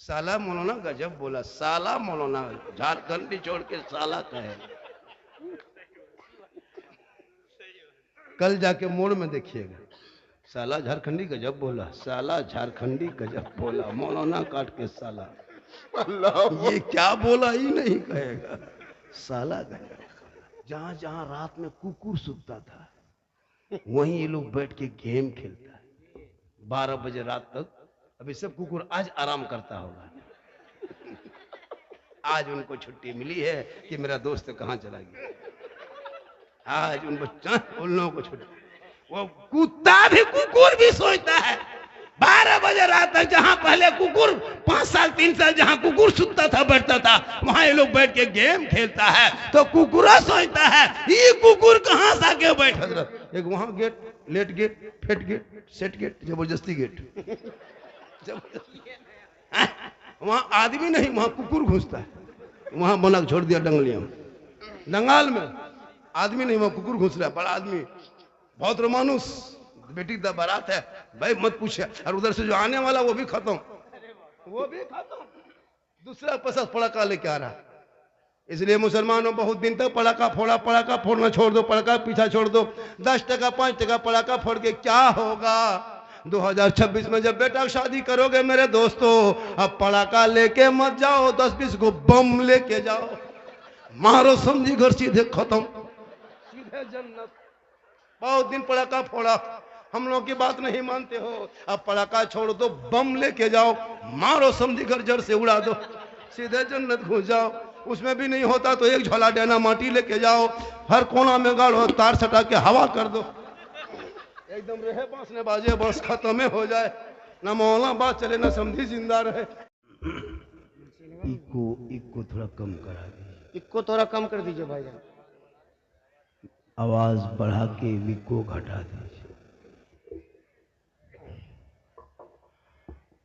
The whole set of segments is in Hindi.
साला मौलाना गजब बोला, साला मौलाना झारखंडी छोड़ के साला कहे। कल जाके मोड़ में देखिएगा, साला झारखंडी गजब बोला, साला झारखंडी गजब बोला, मौलाना काट के साला। अल्लाह, ये क्या बोला ही नहीं कहेगा, साला गजब। जहां जहां रात में कुकुर सूतता था वहीं ये लोग बैठ के गेम खेलता है 12 बजे रात तक। अभी सब कुकुर आज आराम करता होगा, आज उनको छुट्टी मिली है कि मेरा दोस्त कहां चला गया, आज उन लोगों को छुट्टी। वो कुत्ता भी कुकुर भी सोचता है 12 बजे रात तक। जहां पहले कुकुर 5 साल 3 साल जहां कुकुर सुतता था बैठता था, वहां ये लोग बैठ के गेम खेलता है। तो कुकुरा सोचता है ये कुकुर कहां से आके बैठा। एक वहां गेट, लेट गेट, फेट गेट, सेट गेट, जबरदस्ती गेट। वहां आदमी नहीं, वहां कुकुर घुसता है। वहां बना छोड़ दिया डंगलिया में, दंगाल में आदमी नहीं, वहां कुकुर घुस रहा है। बड़ा आदमी, बहुत रोमानुस, बेटी का बारात है भाई, मत पूछे। और उधर से जो आने वाला वो भी खत्म, वो भी खत्म, दूसरा पसंद पड़ाका लेके आ रहा। इसलिए मुसलमानों बहुत दिन तक पड़ाका फोड़ा, पड़ाका फोड़ना छोड़ दो, पड़ाका पीछा छोड़ दो। 10 टका 5 टका पड़ाका फोड़ के क्या होगा। 2026 में जब बेटा शादी करोगे मेरे दोस्तों, अब पड़ाका लेके मत जाओ, 10-20 को बम लेके जाओ, मारो समझी घर, सीधे खत्म, सीधे जन्नत। बहुत दिन पड़ाका फोड़ा, हम लोग की बात नहीं मानते हो, अब पड़ाका छोड़ दो, बम लेके जाओ, मारो समझी घर, जड़ से उड़ा दो, सीधे जन्नत घुस जाओ। उसमें भी नहीं होता तो एक झोला डेना माटी लेके जाओ, हर कोना में गाड़ो, तार सटा के हवा कर दो, एकदम रहे बांस ने बाजे, बस खत्म हो जाए, ना मौला बात चले ना समझी जिंदा रहे। इको थोड़ा कम करा दीजिए, इको थोड़ा कम कर दीजिए भाईजान, आवाज बढ़ा के इको घटा दीजिए।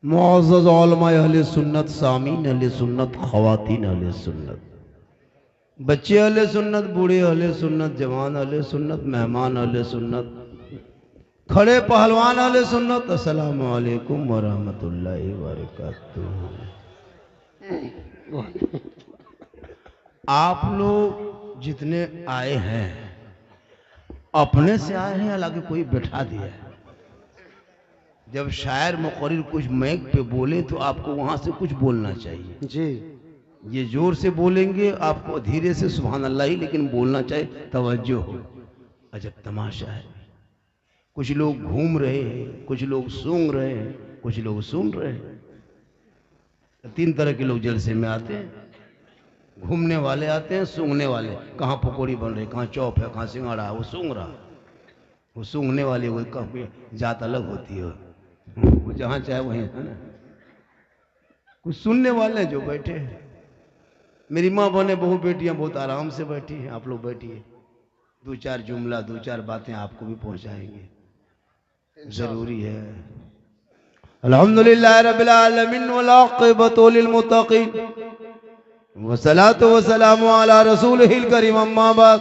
मुअज़्ज़ज़ उलमा अहले सुन्नत, सामीन अहले सुन्नत, ख़वातीन अहले सुन्नत, बच्चे अहले सुन्नत, बूढ़े अहले सुन्नत, जवान अहले सुन्नत, मेहमान अहले सुन्नत, खड़े पहलवान अहले सुन्नत, अस्सलामु अलैकुम व रहमतुल्लाहि व बरकातुहू। आप लोग जितने आए हैं अपने से आए हैं, हालांकि कोई बैठा दिया है। जब शायर मुक़र्रिर कुछ माइक पे बोले तो आपको वहां से कुछ बोलना चाहिए जी। ये जोर से बोलेंगे, आपको धीरे से सुभान अल्लाह ही लेकिन बोलना चाहिए, तवज्जो हो। अजब तमाशा है, कुछ लोग घूम रहे हैं, कुछ लोग सूंघ रहे हैं, कुछ लोग सुन रहे हैं। 3 तरह के लोग जलसे में आते हैं, घूमने वाले आते हैं, सूंघने वाले, कहाँ पकौड़ी बन रही, कहाँ चौप है, कहाँ सिंगाड़ा है, वो सूंघ रहा। वो सूंघने वाले वो जात अलग होती है, वो जहाँ चाहे वहीं, है ना। कुछ सुनने वाले जो बैठे हैं, मेरी माँ बने बहु बेटियां बहुत आराम से बैठी हैं, आप लोग बैठिए, 2-4 जुमला 2-4 बातें आपको भी पहुंचाएंगे, जरूरी है। अल्हम्दुलिल्लाह रब्बिल आलमीन वल आक़िबतु लिल मुत्तक़ीन वस्सलातु वस्सलामु अला रसूलिहिल करीम, अम्मा बाद,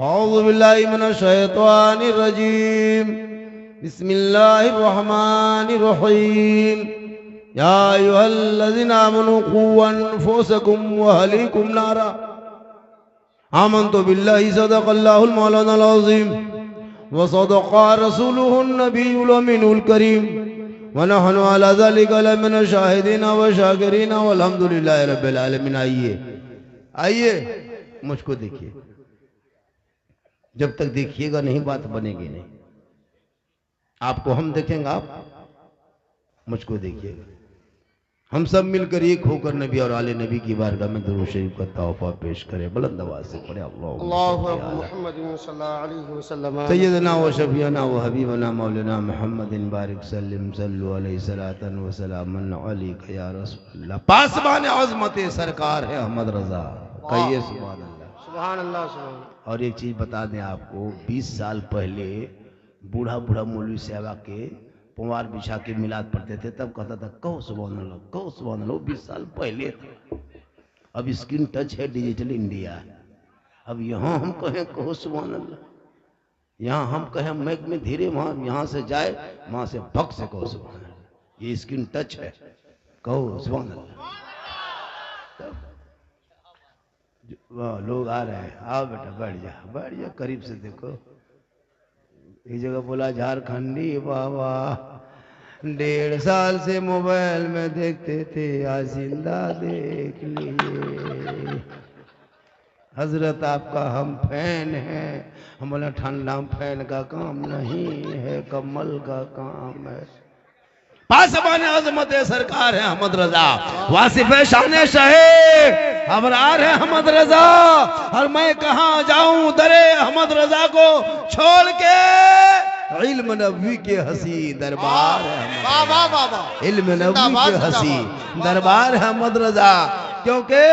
औज़ु बिल्लाहि मिनश शैतानिर रजीम, बिस्मिल्लाहिर रहमानिर रहीम, या अय्युहल्लज़ीना आमनू क़ू अनफुसकुम व अहलीकुम नारा, आमन्तु बिल्लाहि सदक़ल्लाहुल मौलानाल अज़ीम व सदक़ा रसूलुहुन नबियुल अमीनुल करीम व नहनु अला ज़ालिका लमिन शाहिदीन व शाकिरीन वल्हम्दुलिल्लाहि रब्बिल आलमीन। आइए मुझको देखिए, जब तक देखिएगा नहीं बात बनेगी नहीं। आपको हम देखेंगे, आप मुझको देखिएगा। हम सब मिलकर एक होकर नबी और आले नबी की बारगाह में दुरूद शरीफ का तोहफा पेश करें। बुलंद आवाज से पढ़े सैयदना व शफीना व हबीबना मौलाना मुहम्मदिन बारिक सल्लिम सल्लु अलैहि सलातन व सलामन अलैका या रसूलल्लाह। पासबान अज़मत सरकार है अहमद रजा, कहिए सुभान अल्लाह। सुभान अल्लाह, सुभान। और एक चीज बता दें आपको, 20 साल पहले बूढ़ा बूढ़ा मौलवी साहब के पुवार बिछा के मिलाद पढ़ते थे, तब कहता था कहो सुभान अल्लाह, कहो सुभान अल्लाह। 20 साल पहले था। अब स्क्रीन टच है, डिजिटल इंडिया है। अब यहाँ हम कहें कहो सुभान अल्लाह, यहाँ हम कहें मैक में धीरे, वहाँ यहाँ से जाए, वहाँ से भक से कहो सुभान अल्लाह। ये स्क्रीन टच है, कहो सुभान अल्लाह। वाह, लोग आ रहे हैं। आओ बेटा, बैठ जा, करीब से देखो। एक जगह बोला झारखंडी बाबा 1.5 साल से मोबाइल में देखते थे, आज जिंदा देख लिए। हजरत आपका हम फैन हैं। हम बोला ठंडा फैन का काम नहीं है, कमल का काम है। पासबाने अजमत सरकार है अहमद रजा, वासिफ शान शहे अबरार है अहमद रजा। और मैं कहाँ जाऊं दरे अहमद रजा को छोड़ के। इल्म नबी के हसी दरबार है, वाह वाह वाह वाह, इल्म नबी के हसी दरबार है अहमद रजा। क्योंकि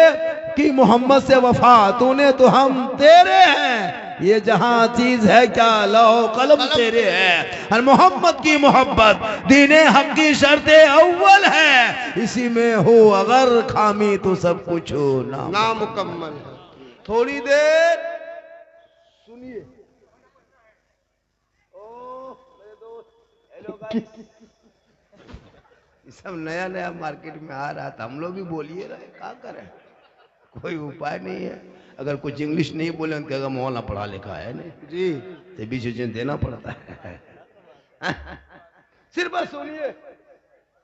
कि मोहम्मद से वफा तूने तो हम तेरे हैं। ये जहां चीज है क्या लौह कलम तेरे है। और मोहम्मद की मोहब्बत दीने हक की शर्ते अव्वल है। इसी में हो अगर खामी तो सब कुछ हो नामुकम्मल है। थोड़ी देर सुनिए। सब नया नया मार्केट में आ रहा था, हम लोग भी बोलिए रहे, क्या करें, कोई उपाय नहीं है। अगर कुछ इंग्लिश नहीं बोले तो अगर मौला पढ़ा लिखा है नहीं जी, तो बीच देना पड़ता है। सिर्फ सुनिए।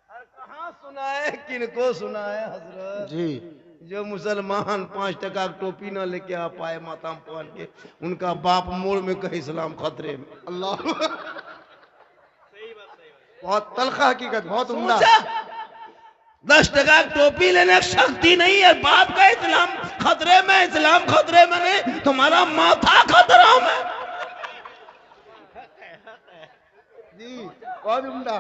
कहाँ सुनाए, किनको सुनाए हजरत जी। जो मुसलमान 5 टका टोपी ना लेके आ पाए माथा में पहन के, उनका बाप मोड़ में कहीं इस्लाम खतरे में। अल्लाह, बहुत तलखा हकीकत, बहुत उम्दा। 10 टका टोपी लेने की शक्ति नहीं है, बाप का इस्लाम खतरे में, इस्लाम खतरे में नहीं, तुम्हारा माथा खतरा में। जी, बहुत उम्दा।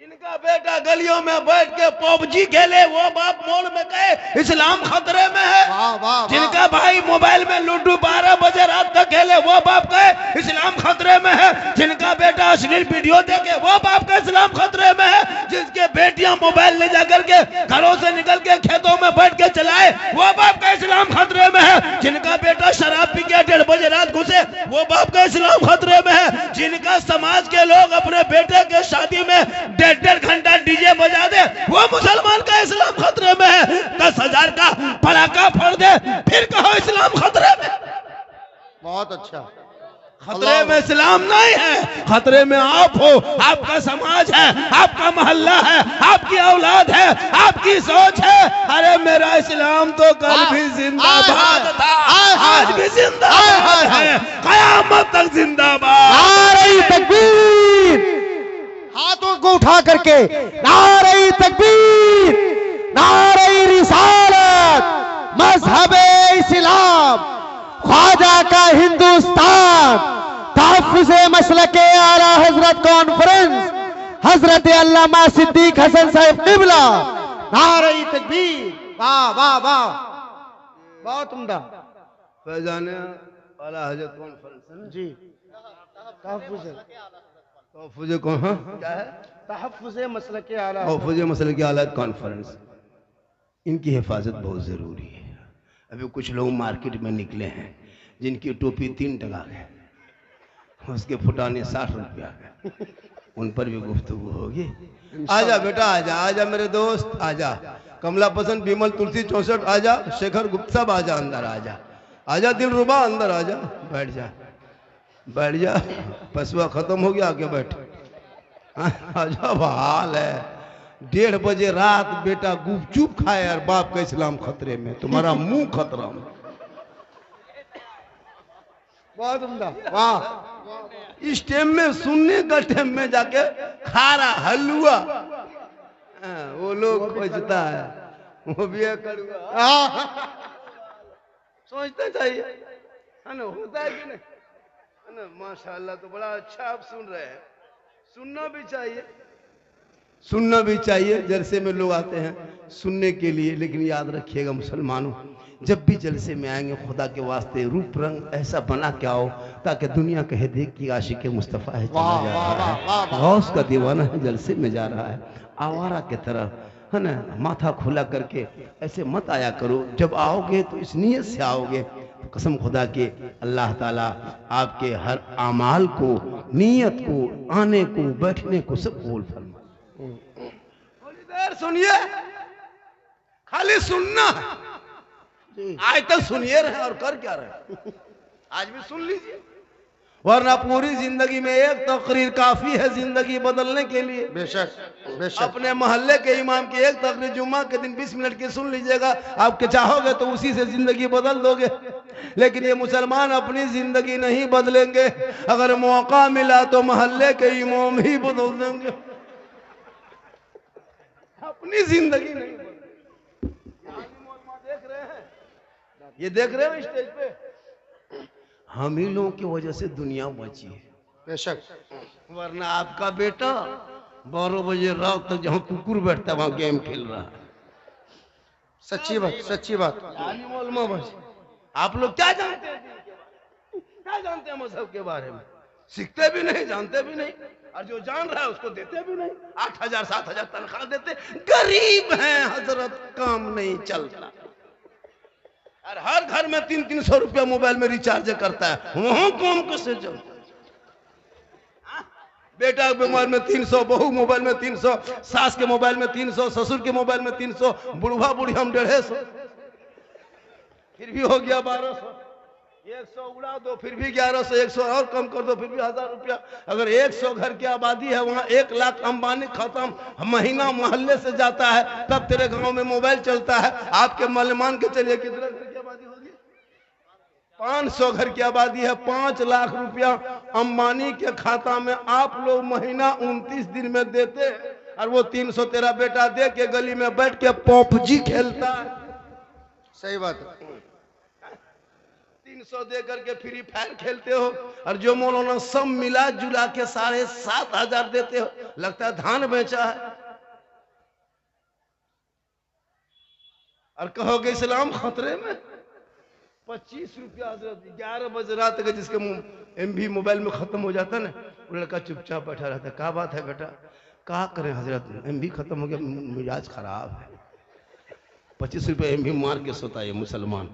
जिनका बेटा गलियों में बैठ के पबजी खेले वो बाप मोड़ में गए इस्लाम खतरे में है। वाह वाह, जिनका भाई मोबाइल में लूडो 12 बजे रात तक खेले वो बाप गए इस्लाम खतरे में है। जिनका बेटा अश्लील वीडियो देखे वो बाप का इस्लाम खतरे में है। जिसके बेटियां मोबाइल ले जाकर के घरों से निकल के खेतों में बैठ के चलाए वो बाप का इस्लाम खतरे में है। जिनका बेटा शराब पी के 1:30 बजे रात घुसे वो बाप का इस्लाम खतरे में है। जिनका समाज के लोग अपने बेटे के शादी में 1.5 घंटा डीजे बजा दे वो मुसलमान का इस्लाम खतरे में है। 10,000 का पटाखा फोड़ दे फिर कहो इस्लाम खतरे में। बहुत अच्छा। खतरे में इस्लाम नहीं है, खतरे में आप हो, आपका समाज है, आपका मोहल्ला है, आपकी औलाद है, आपकी सोच है। अरे मेरा इस्लाम तो कल भी जिंदाबाद था, आज भी जिंदाबाद है, कयामत तक जिंदाबाद। नारे तकबीर, हाथों को उठा करके नारे तकबीर, नारे रिसालत, मजहबे इस्लाम, ख्वाजा का हिंदुस्तान, तहफ्फुज़े मसलके आला हजरत कॉन्फ्रेंस, हजरत अल्लामा सिद्दीक हसन साहब किबला, नारे तकबीर। वाह वाह वाह, बहुत उम्दा। फैजाने आला हजरत कॉन्फ्रेंस जी, तहफ्फुज़े कौन, हाँ क्या है, तहफ्फुज़े मसलके आला, तहफ्फुज़े मसलके आला कॉन्फ्रेंस। इनकी हिफाजत बहुत जरूरी है। अभी कुछ लोग मार्केट में निकले हैं जिनकी टोपी 3 टका है, उसके फुटाने 60 रुपया है, उन पर भी गुफ्तगू होगी। आजा बेटा, आजा आजा मेरे दोस्त, आजा कमला पसंद, विमल, तुलसी 64, आजा शेखर गुप्ता, सब आजा अंदर, आजा आजा दिलरुबा अंदर, आजा बैठ जा, बैठ जा, पसवा खत्म हो गया, आके बैठ। आजा हाल है 1:30 बजे रात बेटा गुपचुप खाए और बाप का इस्लाम खतरे में, तुम्हारा मुंह खतरा में। बहुत उम्दा। वाह, इस टाइम में सुनने का टाइम में जाके खारा हलवा वो लोग खोजता है, वो भी है कड़वा। सोचना चाहिए है ना, होता है कि नहीं है ना। माशाल्लाह, तो बड़ा अच्छा आप सुन रहे हैं, सुनना भी चाहिए, सुनना भी चाहिए। जलसे में लोग आते हैं सुनने के लिए, लेकिन याद रखिएगा मुसलमानों, जब भी जलसे में आएंगे खुदा के वास्ते रूप रंग ऐसा बना के आओ ताकि दुनिया कहे देख कि आशिक मुस्तफ़ा है, चला जा रहा है, गौस का दीवाना है, जलसे में जा रहा है, आवारा के तरह है ना, माथा खुला करके ऐसे मत आया करो। जब आओगे तो इस नीयत से आओगे, कसम खुदा के अल्लाह ताला आपके हर आमाल को, नीयत को, आने को, बैठने को सब कबूल फरमा। देर सुनिए, खाली सुनना है। जी आज तक सुनिए रहे और कर क्या रहे, आज भी सुन लीजिए, वरना पूरी जिंदगी में एक तकरीर काफी है जिंदगी बदलने के लिए। बेशक बेशक। अपने मोहल्ले के इमाम की एक तकरीर जुम्मा के दिन 20 मिनट की सुन लीजिएगा, आपके चाहोगे तो उसी से जिंदगी बदल दोगे। लेकिन ये मुसलमान अपनी जिंदगी नहीं बदलेंगे, अगर मौका मिला तो मोहल्ले के इमाम ही बदल देंगे, अपनी जिंदगी नहीं बदलेंगे। देख रहे हैं, ये देख रहे हैं स्टेज पे, हम ही लोगों की वजह से दुनिया बची है। बेशक। वरना आपका बेटा 12 बजे रात तक जहां कुकुर बैठता है वहां गेम खेल रहा है। सच्ची बात, सच्ची बात। आप लोग क्या जानते हैं, क्या जानते हैं मजहब के बारे में, सीखते भी नहीं, जानते भी नहीं, और जो जान रहा है उसको देते भी नहीं। 8,000 7,000 तनख्वाह देते, गरीब हैं हजरत, काम नहीं चलता। और हर घर में 300-300 रुपया मोबाइल में रिचार्ज करता है, वहां काम कैसे चलता है? बेटा के मोबाइल में 300, बहू मोबाइल में 300, सास के मोबाइल में 300, ससुर के मोबाइल में 300, बुढ़वा बुढ़ी हम 150, फिर भी हो गया 1200। 100 उड़ा दो फिर भी 1100, 100 और कम कर दो फिर भी 1000 रुपया। अगर 100 घर की आबादी है, वहां 1 लाख अंबानी खत्म महीना मोहल्ले से जाता है, तब तेरे गांव में मोबाइल चलता है। आपके मोहल्ले मान के चलिए कितना घर की आबादी होगी, 500 घर की आबादी है, 5 लाख रुपया अंबानी के खाता में आप लोग महीना 29 दिन में देते हैं, और वो 300 तेरा बेटा दे के गली में बैठ के पबजी खेलता है। सही बात है। 300 दे करके फ्री फायर खेलते हो, और जो मौलाना सब मिला जुला के 7,500 देते हो, लगता है धान बेचा है। और कहोगे इस्लाम खतरे में, 25 रुपया हजरत 11 बजे रात तक जिसके MB मोबाइल में खत्म हो जाता है ना, वो लड़का चुपचाप बैठा रहता है। क्या बात है बेटा, क्या करें हजरत, MB खत्म हो गया, मिजाज खराब है। 25 रुपया MB मार के सोता है ये मुसलमान,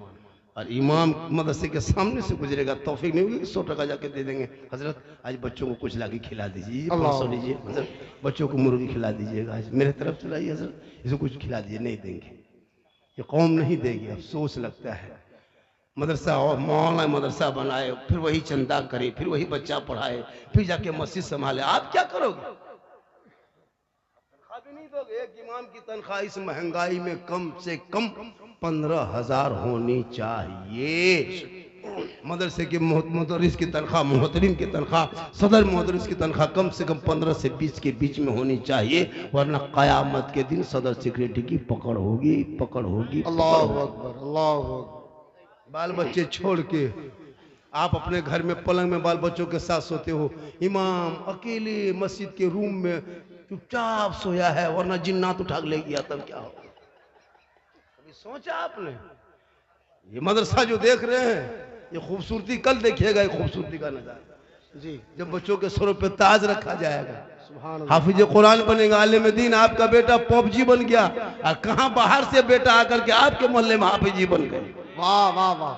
और इमाम मदरसे के सामने से गुजरेगा, तौफीक नहीं होगी 100 टका जाके दे देंगे, हजरत आज बच्चों को कुछ लाके खिला दीजिए, 500 लीजिए हजरत, बच्चों को मुर्गी खिला दीजिएगा, आज मेरे तरफ चलाइए हजरत, इसको कुछ खिला दीजिए। नहीं देंगे, ये कौम नहीं देगी। अफसोस लगता है, मदरसा और मौलाना मदरसा बनाए, फिर वही चंदा करे, फिर वही बच्चा पढ़ाए, फिर जाके मस्जिद संभाले, आप क्या करोगे? तनख्वाह भी नहीं दोगे। एक इमाम की तनख्वाह इस महंगाई में कम से कम 15,000 होनी चाहिए। मदरसे के मुदर्रिस की तनख्वाह, मोहतरिम की तनख्वाह, सदर मुदर्रिस की तनख्वाह कम से कम 15 से 20 के बीच में होनी चाहिए, वरना कयामत के दिन सदर सेक्रेटरी की पकड़ होगी, पकड़ होगी। अल्लाह अकबर, अल्लाह अकबर। बाल बच्चे छोड़ के आप अपने घर में पलंग में बाल बच्चों के साथ सोते हो, इमाम अकेले मस्जिद के रूम में चुपचाप सोया है, वरना जिन्नात उठा ले गया, तब क्या हो? कभी सोचा आपने? ये मदरसा जो देख रहे हैं, ये खूबसूरती कल देखिएगा, ये खूबसूरती का नजारा जी। जब बच्चों के सरों पे ताज रखा जाएगा, सुभान अल्लाह। हाफिज कुरान बनेगा, आलिम दीन। आपका बेटा पबजी बन गया, और कहां बाहर से बेटा आकर के आपके मोहल्ले में हाफिजी बन गए। वाह वाह वाह।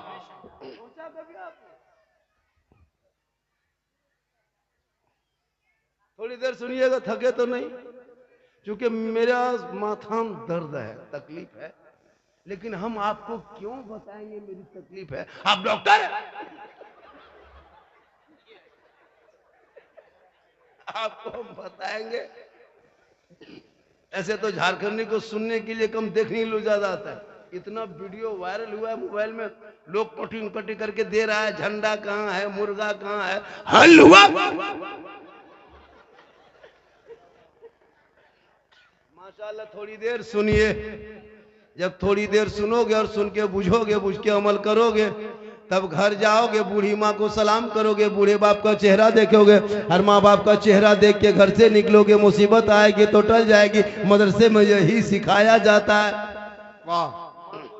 थोड़ी देर सुनिएगा, थके तो नहीं, क्योंकि मेरा माथा में दर्द है, तकलीफ है, लेकिन हम आपको क्यों बताएंगे मेरी तकलीफ है? आप डॉक्टर हैं, आपको हम बताएंगे। ऐसे तो झारखंडी को सुनने के लिए कम, देखने लो ज्यादा आता है। इतना वीडियो वायरल हुआ है मोबाइल में, लोग कटिंग कटी करके दे रहा है, झंडा कहाँ है, मुर्गा कहाँ है, हलवा। माशाल्लाह, थोड़ी देर सुनिए, जब थोड़ी देर सुनोगे और सुन के बुझोगे, बुझ के अमल करोगे, तब घर जाओगे, बूढ़ी माँ को सलाम करोगे, बूढ़े बाप का चेहरा देखोगे, हर माँ बाप का चेहरा देख के घर से निकलोगे, मुसीबत आएगी तो टल जाएगी। मदरसे में यही सिखाया जाता है। वाह।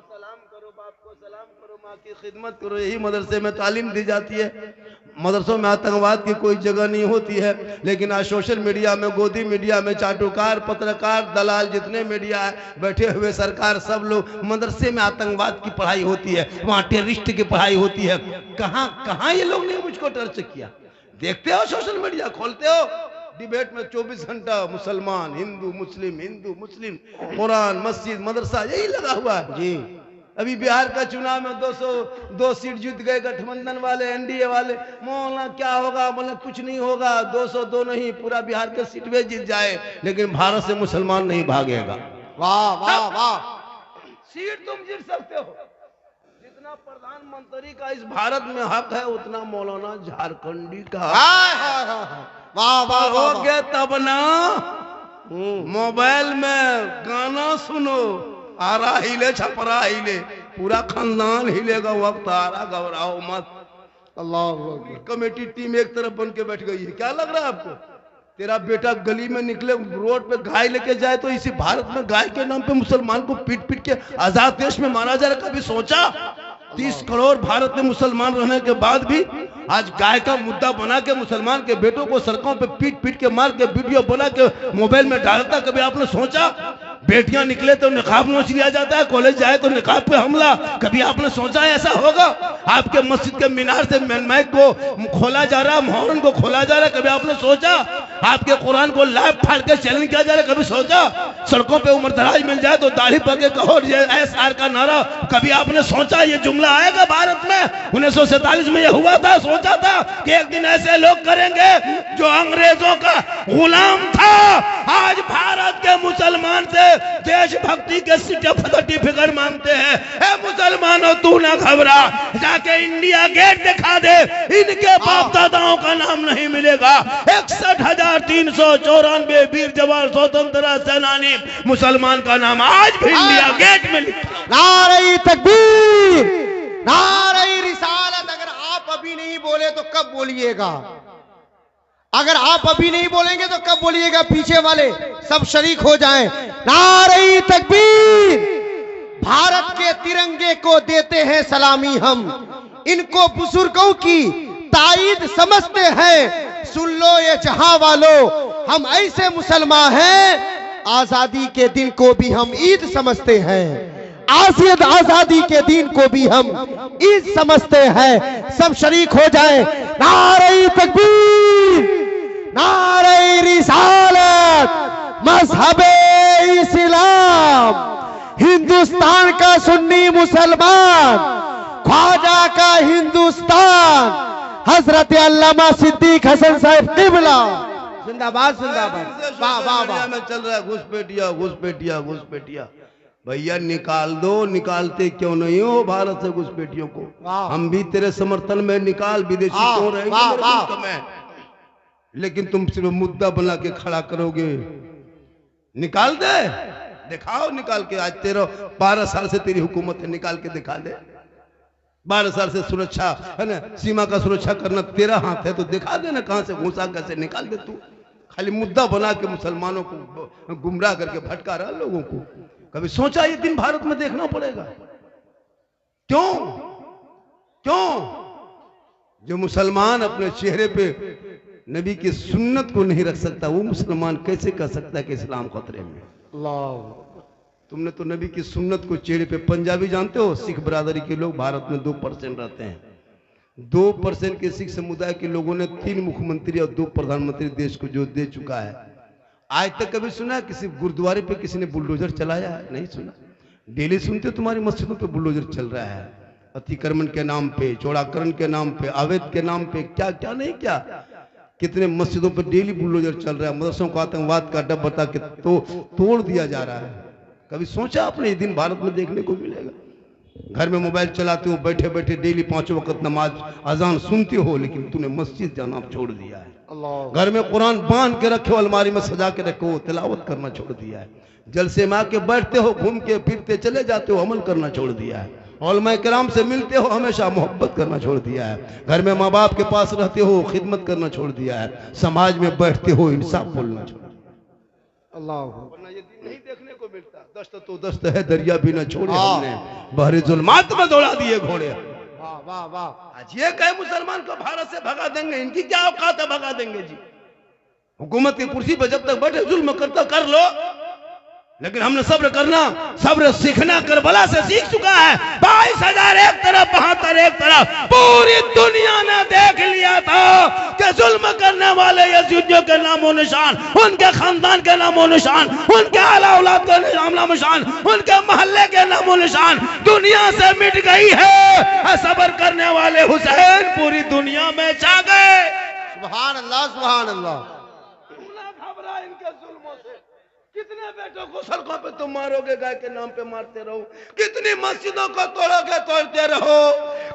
सलाम करो, बाप को सलाम करो, माँ की खिदमत करो, यही मदरसे में तालीम दी जाती है। मदरसों में आतंकवाद की कोई जगह नहीं होती है, लेकिन आज सोशल मीडिया में, गोदी मीडिया में, चाटुकार, पत्रकार, दलाल, जितने मीडिया है बैठे हुए, सरकार, सब लोग, मदरसे में आतंकवाद की पढ़ाई होती है, वहाँ टेररिस्ट की पढ़ाई होती है। कहाँ कहाँ ये लोग ने मुझको टर्च किया? देखते हो, सोशल मीडिया खोलते हो, डिबेट में 24 घंटा मुसलमान हिंदू मुस्लिम, कुरान, मस्जिद, मदरसा, यही लगा हुआ है जी। अभी बिहार का चुनाव में 202 सीट जीत गए गठबंधन वाले, एनडीए वाले। मौलाना क्या होगा? बोले कुछ नहीं होगा, 202 नहीं, पूरा बिहार के सीट में जीत जाए, लेकिन भारत से मुसलमान नहीं भागेगा। वाह वाह वाह। सीट तुम जीत सकते हो, जितना प्रधानमंत्री का इस भारत में हक है उतना मौलाना झारखंडी का। हाय हाय हाय। वाह वाह वाह। हो गया तब ना मोबाइल में गाना सुनो, आरा हिले छपरा हिले, पूरा खानदान हिलेगा, वक्त आ रहा, घबराओ मत। अल्लाह अकबर। कमेटी टीम एक तरफ बन के बैठ गई है। क्या लग रहा है आपको? तेरा बेटा गली में निकले, रोड पे गाय लेके जाए तो इसी भारत में गाय के नाम पे मुसलमान को पीट पीट के आजाद देश में मारा जा रहा है। कभी सोचा? 30 करोड़ भारत में मुसलमान रहने के बाद भी आज गाय का मुद्दा बना के मुसलमान के बेटों को सड़कों पे पीट पीट के मार के वीडियो बना के मोबाइल में डालता। कभी आपने सोचा? बेटियां निकले तो निकाब नोच लिया जाता है, कॉलेज जाए तो निकाब पे हमला। कभी आपने सोचा ऐसा होगा? आपके मस्जिद के मीनार से माइक को खोला जा रहा है, मोहर्रम को खोला जा रहा है। कभी आपने सोचा? आपके कुरान को लाइव फाड़ के चैलेंज किया जा रहा है। कभी सोचा? सड़कों पे उम्र दराज मिल जाए तो दाढ़ी पके कहो एसआर का नारा। कभी आपने सोचा ये जुमला आएगा भारत में? 1947 में यह हुआ था। सोचा था कि एक दिन ऐसे लोग करेंगे जो अंग्रेजों का गुलाम था। आज भारत के मुसलमान से देशभक्ति के सर्टिफिकेट मांगते हैं। ए मुसलमानों, तू ना घबरा, जाके इंडिया गेट दिखा दे, इनके बाप दादाओं का नाम नहीं मिलेगा। 61,394 वीर जवान स्वतंत्रता सेनानी मुसलमान का नाम आज भी इंडिया गेट में लिखा। नारे तकबीर, नारे रिसालत। अगर आप अभी नहीं बोले तो कब बोलिएगा? अगर आप अभी नहीं बोलेंगे तो कब बोलिएगा? पीछे वाले सब शरीक हो जाएं। नारे तकबीर। भारत के तिरंगे को देते हैं सलामी हम, इनको बुजुर्गों की ताईद समझते हैं। सुन लो ये जहां वालों, हम ऐसे मुसलमान हैं, आजादी के दिन को भी हम ईद समझते हैं। आजादी के दिन को भी हम ईद समझते हैं। सब शरीक हो जाएं। नारे तकबीर, नारे रिसालत, मजहबे इस्लाम, हिंदुस्तान का सुन्नी मुसलमान, ख्वाजा का हिंदुस्तान, हजरत अल्लामा सिद्दीक हसन साहब किबला जिंदाबाद जिंदाबाद। वाह वाह वाह। में चल रहा है घुसपैठिया घुसपैठिया घुसपैठिया। भैया निकाल दो, निकालते क्यों नहीं हो भारत से घुसपैठियों को? हम भी तेरे समर्थन में, निकाल, विदेशी क्यों रहेंगे मेरे मुल्क में? लेकिन तुम सिर्फ मुद्दा बना के खड़ा करोगे। निकाल दे, दिखाओ निकाल के। आज 12 साल से तेरी हुकूमत है, निकाल के दिखा दे। 12 साल से सुरक्षा है ना, सीमा का सुरक्षा करना तेरा हाथ है, तो दिखा देना कहां से घुसा, कैसे निकाल दे। तू खाली मुद्दा बना के मुसलमानों को गुमराह करके भटका रहा लोगों को। कभी सोचा ये दिन भारत में देखना पड़ेगा? क्यों क्यों? जो मुसलमान अपने चेहरे पे नबी की सुन्नत को नहीं रख सकता, वो मुसलमान कैसे कह सकता है कि इस्लाम खतरे में? तुमने तो नबी की सुन्नत को चेहरे पे। पंजाबी जानते हो, सिख बरादरी के लोग भारत में 2% रहते हैं। 2% के सिख समुदाय के लोगों ने 3 मुख्यमंत्री और 2 प्रधानमंत्री देश को जो दे चुका है। आज तक कभी सुना किसी गुरुद्वारे पे किसी ने बुलडोजर चलाया है? नहीं सुना। डेली सुनते हो तुम्हारी मस्जिदों पे बुलडोजर चल रहा है, अतिक्रमण के नाम पे, चौड़ाकरण के नाम पे, अवैध के नाम पे, क्या क्या नहीं क्या। कितने मस्जिदों पर डेली बुलडोजर चल रहा है। मदरसों को आतंकवाद का अड्डा बता के तोड़ दिया जा रहा है। कभी सोचा आपने ये दिन भारत में देखने को मिलेगा? घर में मोबाइल चलाते हो, बैठे बैठे डेली 5 वक्त नमाज अजान सुनते हो, लेकिन तूने मस्जिद जाना छोड़ दिया है। घर में कुरान बांध के रखे हो, अलमारी में सजा के रखे हो, तिलावत करना छोड़ दिया है। जलसे में आके बैठते हो, घूम के फिरते चले जाते हो, अमल करना छोड़ दिया है। उलमा किराम से मिलते हो, हमेशा मोहब्बत करना छोड़ दिया है। घर में माँ बाप के पास रहते हो, खिदमत करना छोड़ दिया है। समाज में बैठते हो, इंसाफ बोलना छोड़ दिया। अल्लाह ये दिन नहीं देखने को मिलता। दस्त तो दस्त है, दरिया भी न छोड़े हमने, बहरे जुल्मात में दौड़ा दिए घोड़े। वाह वाह वाह। आज ये कहे मुसलमान को भारत से भगा देंगे, इनकी क्या औकात है भगा देंगे जी? हुकूमत की कुर्सी पर जब तक बैठे जुल्म करता कर लो, लेकिन हमने सब्र करना, सब्र सीखना करबला से सीख चुका है। 22,000 एक तरफ, 72 एक तरफ, पूरी दुनिया ने देख लिया था कि जुल्म करने वाले यजीदियों के नामो निशान, उनके खानदान के नामो निशान, उनके आला औलाद के नामो निशान, उनके मोहल्ले के नामो निशान दुनिया से मिट गई है। सब्र करने वाले हुसैन पूरी दुनिया में छा गए। सुभान अल्लाह, सुभान अल्लाह। घबरा इनके जुल्मों से। कितने बेटों को सड़कों पे तुम मारोगे, गाय के नाम पे मारते रहो, कितनी मस्जिदों को तोड़ोगे, तोड़ते रहो,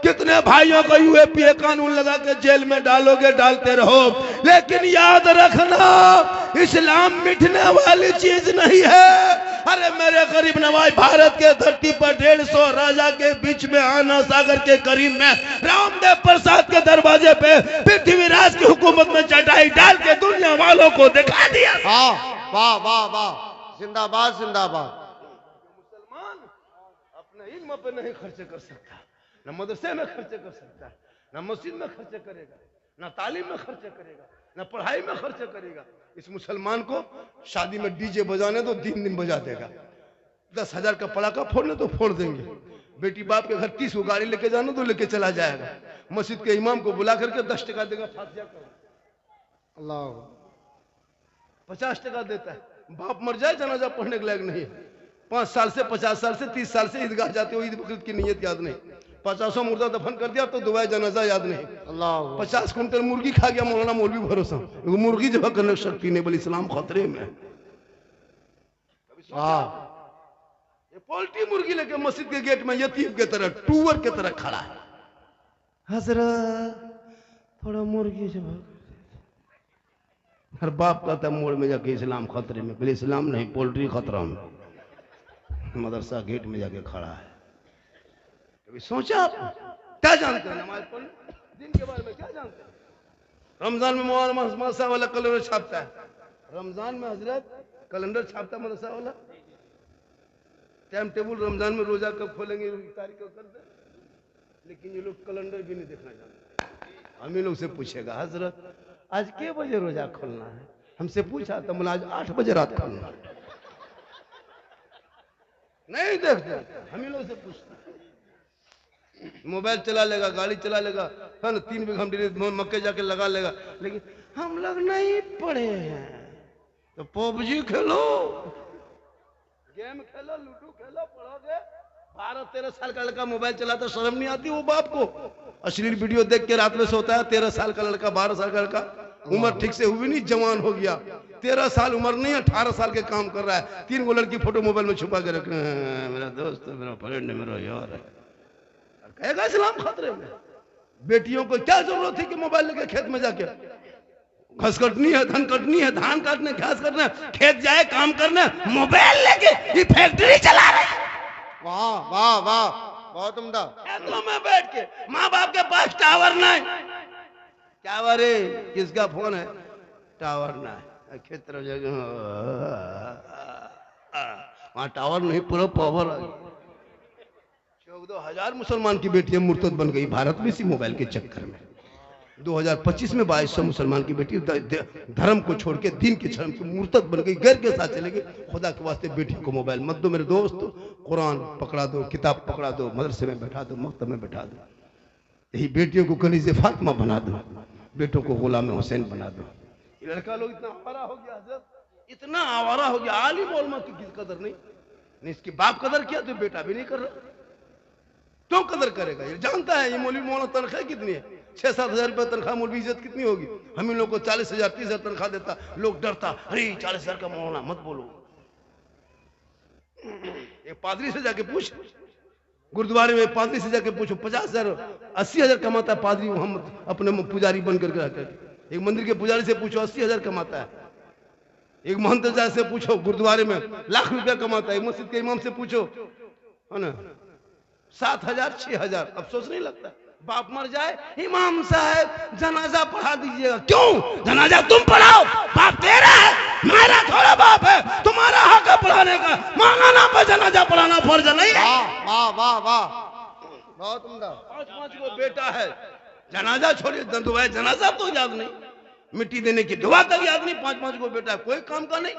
कितने भाइयों को यूएपीए कानून लगा के जेल में डालोगे, डालते रहो, लेकिन याद रखना इस्लाम मिटने वाली चीज नहीं है। अरे मेरे गरीब नवाज, भारत के धरती पर 150 राजा के बीच में आना सागर के करीब में रामदेव प्रसाद के दरवाजे पे पृथ्वीराज की हुकूमत में चटाई डाल के दुनिया वालों को दिखा दिया। वाह वाह वाह, जिंदाबाद जिंदाबाद। मुसलमान अपने इल्म पे नहीं खर्चे कर सकता, न मदरसे में खर्चे कर सकता, न मस्जिद में खर्चे करेगा, न तालीम में खर्चे करेगा, न पढ़ाई में खर्चे करेगा। इस मुसलमान को शादी में डीजे बजाने तो 3 दिन बजा देगा, 10,000 का पटाखा फोड़ने तो फोड़ देंगे, बेटी बाप के घर 30 को गाड़ी लेके जाना तो लेके चला जाएगा, मस्जिद के इमाम को बुला करके 10 टका देगा, फातिहा करो, अल्लाह 50 टका देता है। बाप मर जाए जनाजा पढ़ने के लायक नहीं है। 5 साल से 50 साल से 30 साल से ईदगाह जाते हो, ईद बकरीद की नीयत याद नहीं, 50 मुर्दा दफन कर दिया तो दुआए जनाजा याद नहीं। अल्लाह 50 कुंटल मुर्गी खा गया मौलाना मौलवी भरोसा, मुर्गी जब करने शक्ति नहीं, बोले इस्लाम खतरे में। ये पोल्ट्री मुर्गी लेके मस्जिद के गेट में यतीम के तरह, टूवर के तरह खड़ा है। हजरत थोड़ा मुर्गी जब, हर बाप कहता है मोड़ में जाके इस्लाम खतरे में, बोले इस्लाम नहीं, पोल्ट्री खतरा में। मदरसा गेट में जाके खड़ा है। कभी सोचा आप क्या जानते हैं नमाज पढ़ने दिन के बारे में, क्या जानते हैं? रमजान में मदरसा वाला कैलेंडर छापता है, रमजान में हजरत कैलेंडर छापता है मदरसा वाला, टाइम टेबल रमजान में रोजा कब खोलेंगे तारीख कब कर दे, लेकिन ये लोग कैलेंडर भी नहीं देखना जानते। हम ही लोग से पूछेगा हजरत आज के बजे रोजा खोलना है, हमसे पूछा तो बोला आज 8 बजे रात खोलना है, नहीं देखते, हम ही लोग से पूछते। मोबाइल चला लेगा, गाड़ी चला लेगा, है ना, 3 बीघा मक्के जाके लगा लेगा, लेकिन हम लोग नहीं पढ़े हैं तो पबजी खेलो, गेम खेलो, लूडो खेलो, पढ़ोगे। 12-13 साल का लड़का मोबाइल चलाता, शर्म नहीं आती वो बाप को? अश्लील वीडियो देख के रात में सोता है। 13 साल का लड़का, 12 साल का लड़का, उम्र ठीक से हुई नहीं, जवान हो गया, 13 साल उम्र नहीं, 18 साल के काम कर रहा है, 3 गो लड़की फोटो मोबाइल में छुपा के रख रहे हैं, मेरा दोस्त है, मेरा फ्रेंड है, मेरा यार है, कहेगा इस्लाम खतरे में। बेटियों को क्या जरूरत है कि मोबाइल लेके खेत में जाके घास कटनी है, धन कटनी है, धान काटने, घास काटने, खेत जाए काम करने, मोबाइल लेके ये फैक्ट्री चला रहे हैं। वाह वाह वाह, बहुत उम्दा। खेतों में बैठ के, माँ बाप के पास टावर नहीं, टावर है, किसका फोन है, टावर ना है, खेत जगह वहां टावर नहीं, पूरा पावर आ गया। 14,000 मुसलमान की बेटियां मुर्तद बन गई भारत में इसी मोबाइल के चक्कर में। 2025 में 2200 मुसलमान की बेटी धर्म को छोड़ के, दीन के धर्म की मुर्तद बन गई, गैर के साथ चले गए। खुदा के वास्ते बेटी को मोबाइल मत दो मेरे दोस्त, कुरान पकड़ा दो, किताब पकड़ा दो, मदरसे में बैठा दो, मकतब में बैठा दो। यही बेटियों को कनीज़े फातिमा बना दो, बेटों को गुलाम हुसैन बना दो। ये लड़का लोग इतना आवारा हो गया हजरत, इतना आवारा हो गया, आलिम उलमा की किस कदर नहीं, इसकी बाप कदर किया तो बेटा भी नहीं कर रहा, क्यों कदर करेगा? ये जानता है ये मौलवी मौलाना तनख्वाह कितनी है, 6-7 हजार रुपये तनख्वाह, मौलवी इज्जत कितनी होगी? हम इन लोग को 40,000 30,000 तनख्वाह देता, लोग डरता, अरे 40,000 का मौलाना मत बोलो। एक पादरी से जाके पूछ, गुरुद्वारे में पादरी से जाके पूछो, 50,000 80,000 कमाता है पादरी मोहम्मद अपने पुजारी बन करके। एक मंदिर के पुजारी से पूछो 80,000 कमाता है। एक महंत से पूछो गुरुद्वारे में लाख रुपया कमाता है। एक मस्जिद के इमाम से पूछो, है ना, 7,000 6,000। अफसोस नहीं लगता? बाप मर जाए, इमाम साहब जनाजा पढ़ा दीजिएगा। क्यों? जनाजा तुम पढ़ाओ, बाप तेरा है, मेरा थोड़ा बाप है, तुम्हारा हक है पढ़ाने का। मौलाना पर जनाजा पढ़ाना फर्ज नहीं है। वाह वाह वाह, बहुत उम्दा। 5-5 को बेटा है, जनाजा छोड़िए, दुआ जनाजा तो याद नहीं, मिट्टी देने की दुआ तक याद नहीं। 5-5 को बेटा है, कोई काम का नहीं।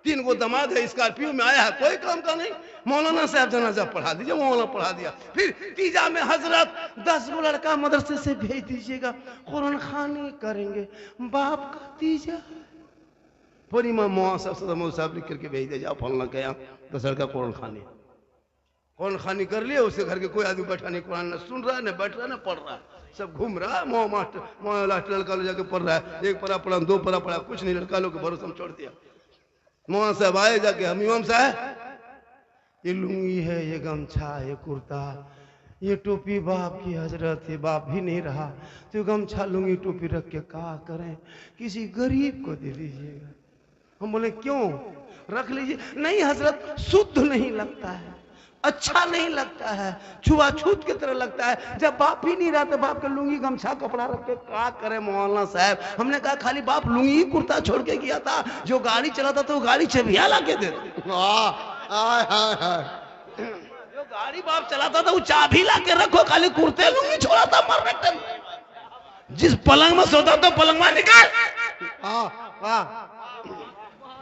3 गो दामाद है, स्कॉर्पियो में आया है, कोई काम का नहीं। मौलाना साहब जनाजा पढ़ा दीजिए, मौलाना पढ़ा दिया। फिर तीजा में हजरत 10 गो लड़का मदरसे से भेज दीजिएगा, कुरान खानी करेंगे, बाप का तीजा। पूरी माँ साहब लिख करके भेज दे, जाओ फलना के यहाँ 10 लड़का कुरान खानी कर लिए। उसके घर के कोई आदमी बैठा नहीं, कुरान न सुन रहा, न बैठ रहा, न पढ़ रहा, सब घूम रहा है। माँ लास्ट लड़का लोग जाके पढ़ रहा है, 1 परा पढ़ा, 2 परा पढ़ा, कुछ नहीं, लड़का लोग के भरोसे छोड़ दिया। मौलाना साहब आए जाके, हम इमाम साहब ये लुंगी है, ये गमछा, ये कुर्ता, ये टोपी बाप की हजरत, ये बाप भी नहीं रहा तो गमछा लुंगी टोपी रख के क्या करें, किसी गरीब को दे दीजिएगा। हम बोले क्यों, रख लीजिए। नहीं हजरत, शुद्ध नहीं लगता है, अच्छा नहीं लगता है, छुआछूत की तरह लगता है। जब बाप ही नहीं रहा तो बाप के लुंगी गमछा कपड़ा रख के क्या करे मौलाना साहब। हमने कहा खाली बाप लुंगी कुर्ता छोड़ के गया था, जो गाड़ी चलाता तो गाड़ी चबिया ला के देते। जो गाड़ी बाप चलाता था वो चाबी ला के रखो, खाली कुर्ते लुंगी छोड़ा था मरने टाइम। जिस पलंग में सोता तो पलंग में निकाल।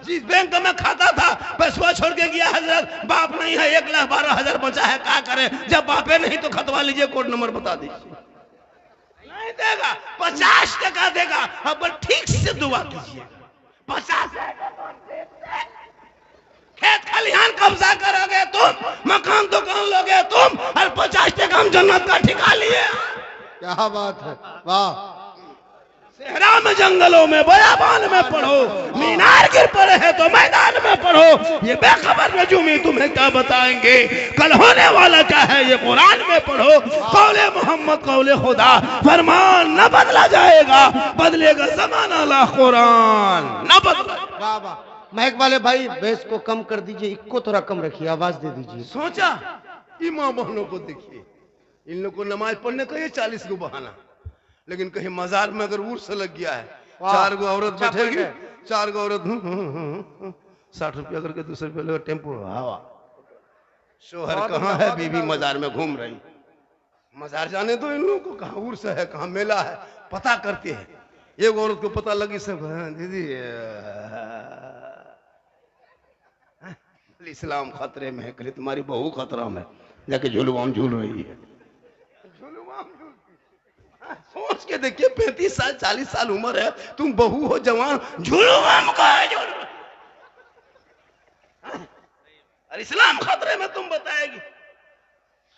जिस बैंक में खाता था पैसा छोड़ के गया हजरत, बाप नहीं है, 1,12,000 बचा है, क्या करें। जब बापे नहीं तो खतवा लीजिए, कोड नंबर बता दीजिए। नहीं देगा, 50 टका देगा। अब ठीक से दुआ कीजिए। 50 खेत खलिहान कब्जा करोगे तुम, मकान दुकान लोगे तुम, और 50 टका हम जन्नत का ठिका लिए। क्या बात है, वाह। सेहरा में, जंगलों में, बयाबान में पढ़ो, मीनार गिर पड़े है तो मैदान में पढ़ो। ये बेखबर नजूमी तुम्हें क्या बताएंगे, कल होने वाला क्या है ये कुरान में पढ़ो। कौले मोहम्मद कौले खुदा, फरमान न बदला जाएगा, बदलेगा ज़माना ला कुरान न बदला। वाह वाह। महक वाले भाई बेस को कम कर दीजिए, इक्को थोड़ा कम रखिए, आवाज दे दीजिए। सोचा इमाम बहनों को देखिए, इन लोग को नमाज पढ़ने का ये 40 को बहाना, लेकिन कहीं मजार में अगर उर्स लग गया है, 4 गो औरत बैठेगी, 4 गो औरत 60 रुपया करके 200 रुपया लगा टेम्पो हवा। शोहर कहाँ है, बीवी मजार में घूम रही। मजार जाने दो इन लोगों को, कहाँ उर्स है, कहाँ मेला है, पता करते हैं। एक औरत को पता लगी, सब दीदी इस्लाम खतरे में है, कल तुम्हारी बहू खतरा में, जाके झुलवाम झूल रही है। सोच के देखिए, 35 साल 40 साल उम्र है, तुम बहू हो जवान, झुलवाम का है झुलवाम। और इस्लाम खतरे में तुम बताएगी।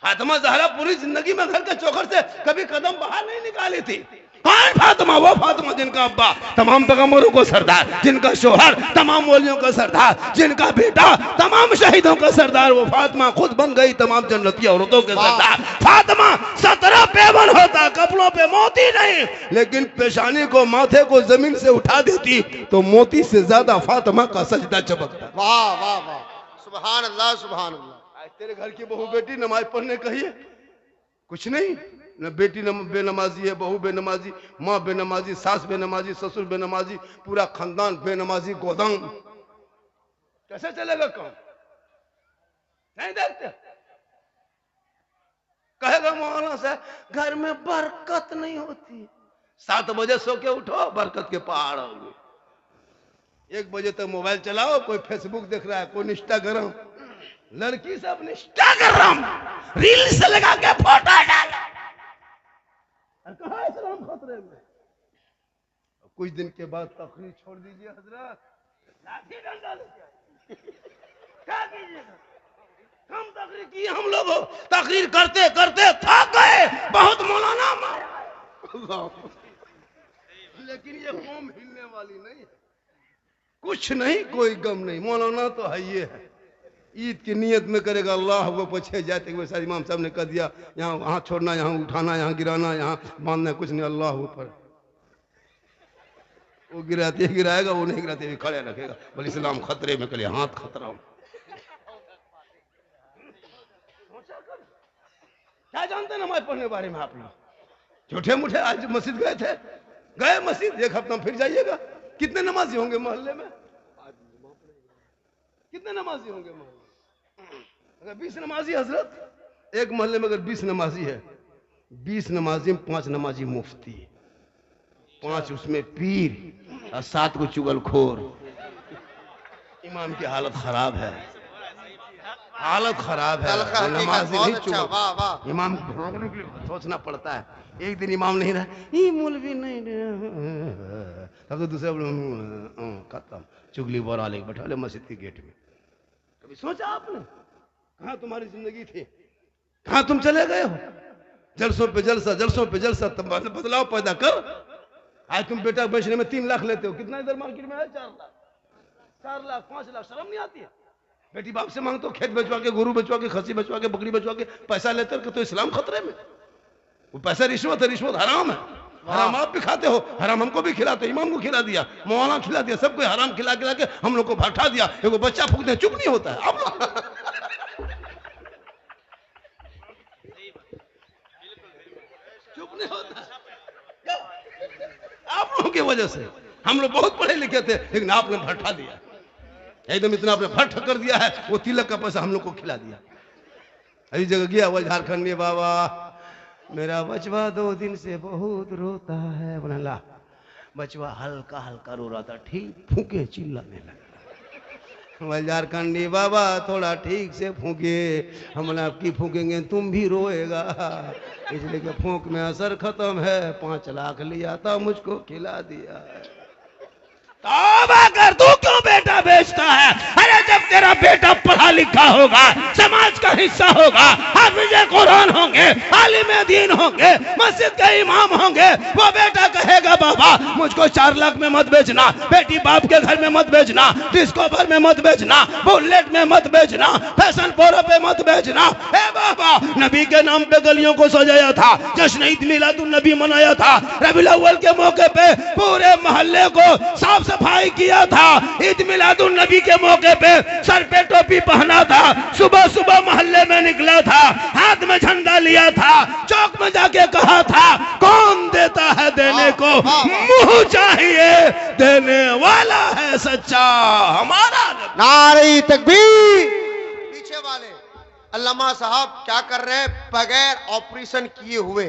फातिमा ज़हरा पूरी जिंदगी में घर के चौखट से कभी कदम बाहर नहीं निकाली थी। कौन फातिमा? वो फातिमा जिनका अब्बा तमाम पैगंबरों को सरदार, जिनका शोहर तमाम वलियों का सरदार, जिनका बेटा तमाम शहीदों का सरदार। वो फातिमा खुद बन गई तमाम जन्नती औरतों के सरदार। फातिमा 17 पेवन होता, कपड़ों पे मोती नहीं, लेकिन पेशानी को, माथे को जमीन से उठा देती तो मोती से ज्यादा फातिमा का सजदा चमकता। वाह वाह वाह, सुभान अल्लाह सुभान अल्लाह। आज तेरे घर की बहू बेटी नमाज पढ़ने कहिए, कुछ नहीं, न बेटी बेनमाजी है, बहू बेनमाजी, माँ बेनमाजी, सास बेनमाजी, ससुर बेनमाजी, पूरा खानदान बेनमाजी, गोदाम। कैसे चलेगा काम? नहीं देखते। कहेगा मौलाना साहब घर में बरकत नहीं होती। 7 बजे सो के उठो, बरकत के पहाड़ होंगे। 1 बजे तक मोबाइल चलाओ, कोई फेसबुक देख रहा है, कोई इंस्टाग्राम, लड़की सब इंस्टाग्राम रील्स लगा के फोटो डालो। कहा इस्लाम खतरे में। कुछ दिन के बाद तकरीर छोड़ दीजिए हजरत, लाठी डंडा लेके क्या कीजिएगा। कम तकरीर की हम लोग, तकरीर करते करते थक गए, बहुत मौलाना मारा, लेकिन ये कौम हिलने वाली नहीं है। कुछ नहीं, कोई गम नहीं, मौलाना तो है ये है। ईद की नियत में करेगा अल्लाह, वो पीछे जाते हुए सारी इमाम साहब ने कह दिया, यहाँ वहां छोड़ना, यहाँ उठाना, यहाँ गिराना, यहाँ बांधना, कुछ नहीं, अल्लाह ऊपर। वो गिराते गिराएगा, वो नहीं गिराते हुए खड़े रखेगा, बोले इस्लाम खतरे में, करिए हाथ खतरा। क्या जानते नमाज पढ़ने बारे में आप लोग? झूठे मूठे आज मस्जिद गए थे, गए मस्जिद, 1 हफ्ता फिर जाइएगा। कितने नमाजी होंगे मोहल्ले में? कितने नमाजी होंगे मोहल्ले? अगर 20 नमाजी हजरत, एक मोहल्ले में अगर 20 नमाजी है, 20 नमाजी में 5 नमाजी मुफ्ती, 5 उसमें पीर और 7 को चुगलखोर। इमाम की हालत खराब है, हालत खराब है, तलखा हकीकत, नमाज बहुत नहीं अच्छा, चुप। वाह वाह। इमाम को भगाने के लिए सोचना पड़ता है। एक दिन इमाम नहीं रहा, ये मौलवी नहीं रहा, तब तो दूसरे खत्म, चुगली बोरा लेके बैठा ले मस्जिद के गेट में। कभी सोचा आपने कहाँ तुम्हारी जिंदगी थी, कहाँ तुम चले गए हो? जलसों पे जलसा, जलसों पे जलसा, तब बदलाव पैदा कर। आज तुम बेटा बेचने में 3 लाख लेते हो, कितना इधर मार्केट में है? 4 लाख, 4 लाख, 5 लाख, शर्म नहीं आती है? बेटी बाप से मांगते हो, खेत बेचवा के, गोरू बेचवा के, खसी बेचवा के, बकरी बेचवा के पैसा लेते हो, तो इस्लाम खतरे में। वो पैसा रिश्वत है, रिश्वत हराम है। हराम आप भी खाते हो, हराम हमको भी खिलाते, इमाम को खिला दिया, मौलाना खिला दिया, सबको हराम खिला खिला के हम लोग को भट्ठा दिया। एगो बच्चा फूकते चुप नहीं होता है आप लोग। चुप नहीं होता आप लोगों की वजह से। हम लोग बहुत पढ़े लिखे थे, लेकिन आपने भट्ठा दिया, एकदम इतना आपने भट्ट कर दिया है। वो तिलक का पैसा हम लोग को खिला दिया। अभी जगह गया वो झारखंड में, बाबा मेरा बचवा 2 दिन से बहुत रोता है। बोला ला, बचवा हल्का हल्का रो रहा था, ठीक फूके चिल्लाने लगा। झारखंडी बाबा थोड़ा ठीक से फूके, हम आपकी फूकेंगे तुम भी रोएगा, इसलिए कि फूंक में असर खत्म है। 5 लाख लिया था, मुझको खिला दिया। तौबा कर, तू क्यों बेटा बेचता है? अरे जब तेरा बेटा पढ़ा लिखा होगा, समाज का हिस्सा होगा, हाफिज़े कुरान होंगे, आलिम दीन होंगे, मस्जिद के इमाम होंगे, वो बेटा कहेगा बाबा मुझको 4 लाख में मत बेचना, बेटी बाप के घर में मत बेचना, डिस्को भर में मत बेचना, बुलेट में मत बेचना, फैशन पोरो पे मत बेचना। हे बाबा, नबी के नाम पे गलियों को सजाया था, जश्न ईद मिलादुन नबी मनाया था, रबीउल अव्वल के मौके पे पूरे मोहल्ले को साफ सफाई किया था, ईद मिलादुन नबी के मौके पे सर पे टोपी पहना था, सुबह सुबह मोहल्ले में निकला था, हाथ में झंडा लिया था, चौक में जाके कहा था कौन देता है देने को मुंह चाहिए, देने वाला है सच्चा हमारा। नारे तकबीर। पीछे वाले अल्लामा साहब क्या कर रहे हैं? बगैर ऑपरेशन किए हुए,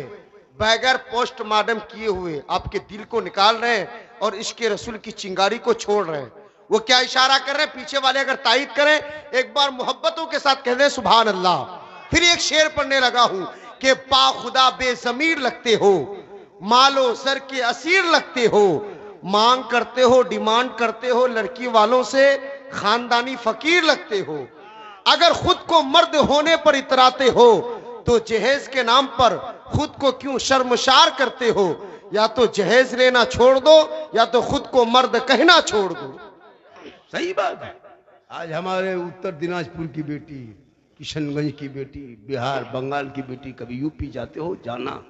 बगैर पोस्टमार्टम किए हुए आपके दिल को निकाल रहे हैं और इसके रसूल की चिंगारी को छोड़ रहे हैं। वो क्या इशारा कर रहे हैं? पीछे वाले अगर तायीद करें, एक बार मोहब्बतों के साथ कह दें सुभान अल्लाह। फिर एक शेर पढ़ने लगा हूं कि बाखुदा बेजमीर लगते हो, मालो सर के असीर लगते हो, मांग करते हो, डिमांड करते हो लड़की वालों से, खानदानी फकीर लगते हो। अगर खुद को मर्द होने पर इतराते हो तो जहेज के नाम पर खुद को क्यों शर्मसार करते हो? या तो जहेज लेना छोड़ दो या तो खुद को मर्द कहना छोड़ दो। सही बात है। आज हमारे उत्तर दिनाजपुर की बेटी, किशनगंज की बेटी, बिहार बंगाल की बेटी, कभी यूपी जाते हो, जाना,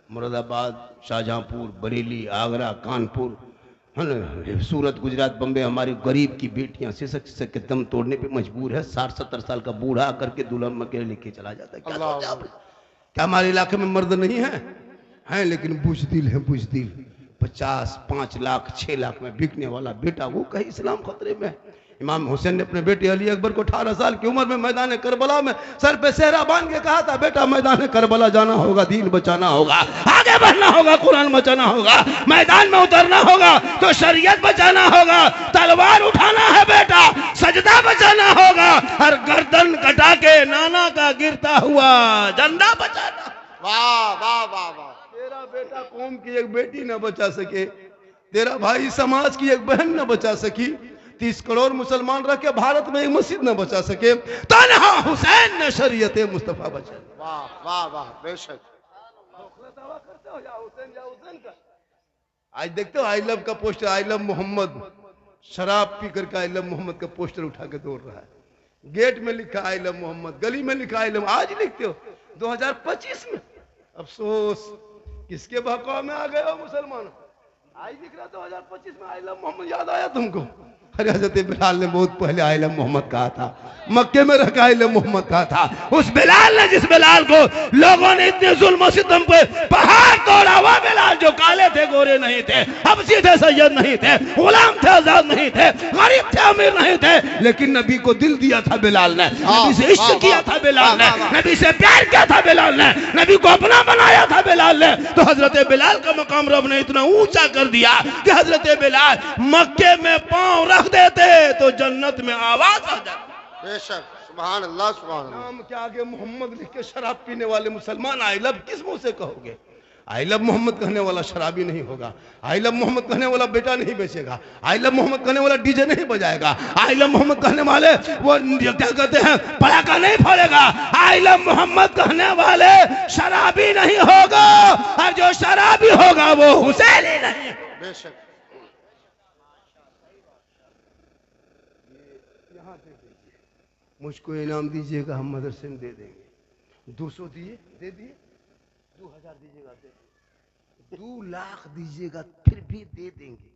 मुरादाबाद, शाहजहांपुर, बरेली, आगरा, कानपुर, है ना, सूरत, गुजरात, बम्बे, हमारी गरीब की बेटियां सिसक के दम तोड़ने पे मजबूर है। 60-70 साल का बूढ़ा आकर के दुल्हन में के लेके चला जाता है। क्या हमारे इलाके में मर्द नहीं है? हैं, लेकिन बुजदिल है, बुजदिल। 50, 5 लाख, 6 लाख में बिकने वाला बेटा, वो कहीं इस्लाम खतरे में है। इमाम हुसैन ने अपने बेटे अली अकबर को 18 साल की उम्र में मैदान करबला में सर पे सेहरा बांध के कहा था, बेटा मैदान करबला जाना होगा, दीन बचाना होगा, आगे बढ़ना होगा, कुरान बचाना होगा, मैदान में उतरना होगा तो शरीयत बचाना होगा, तलवार उठाना है बेटा, सजदा बचाना होगा, और गर्दन कटा के नाना का गिरता हुआ झंडा बचाना। वाह वाह वाह वाह। तेरा बेटा कौम की एक बेटी न बचा सके, तेरा भाई समाज की एक बहन न बचा सकी, 30 करोड़ मुसलमान रख के भारत में एक मस्जिद न बचा सके, तन्हा हुसैन ने शरीयत मुस्तफा बचा। वाह वाह वाह, बेशक। आज देखते हो आई लव का पोस्टर, आई लव मोहम्मद, शराब पी करके आई लव मोहम्मद का पोस्टर उठा के दौड़ रहा है, गेट में लिखा आई लव मोहम्मद, गली में लिखा आई लव। आज लिखते हो 2025 में। अफसोस, किसके बहकाव में आ गए हो मुसलमान? आज लिख रहा 2025 में आई लव मोहम्मद, याद आया तुमको? अरे हजरत बिलाल ने बहुत पहले आई लव मोहम्मद कहा था, मक्के में रखा आई लव मोहम्मद कहा था। उस बिलाल ने, जिस बिलाल को लोगों ने इतने जुल्म सितम पे पहाड़ तोड़ा, वो बिलाल जो काले थे, गोरे नहीं थे, हबशी थे, सैयद नहीं थे, गुलाम थे, आजाद नहीं थे, गरीब थे, अमीर नहीं थे, लेकिन नबी को दिल दिया था बिलाल ने, नबी से इश्क किया था बिलाल ने, नबी से प्यार किया था बिलाल ने, नबी को अपना बनाया था बिलाल ने। तो हजरत बिलाल का मकाम रब ने इतना ऊंचा कर दिया कि हजरत बिलाल मक्के में पांव रख देते तो जन्नत में आवाज आ जाती। बेशक, सुभान अल्लाह, सुभान अल्लाह। नाम के आगे मोहम्मद लिख के शराब पीने वाले मुसलमान आई लव किस मुंह से कहोगे? आई लव मोहम्मद कहने वाला शराबी नहीं होगा। आई लव मोहम्मद कहने वाला बेटा नहीं बेचेगा। आई लव मोहम्मद कहने वाला डीजे नहीं बजाएगा। आई लव मोहम्मद कहने वाले वो क्या कहते हैं पटाखा नहीं फोड़ेगा। आई लव मोहम्मद कहने वाले शराबी नहीं होगा, और जो शराबी होगा वो हुसैनी नहीं। बेशक। मुझको इनाम दीजिएगा, हम मदरसे में दे देंगे। 200 दिए, दे दिए। 2000 दीजिएगा, दे देंगे। 2 लाख दीजिएगा, फिर भी दे देंगे।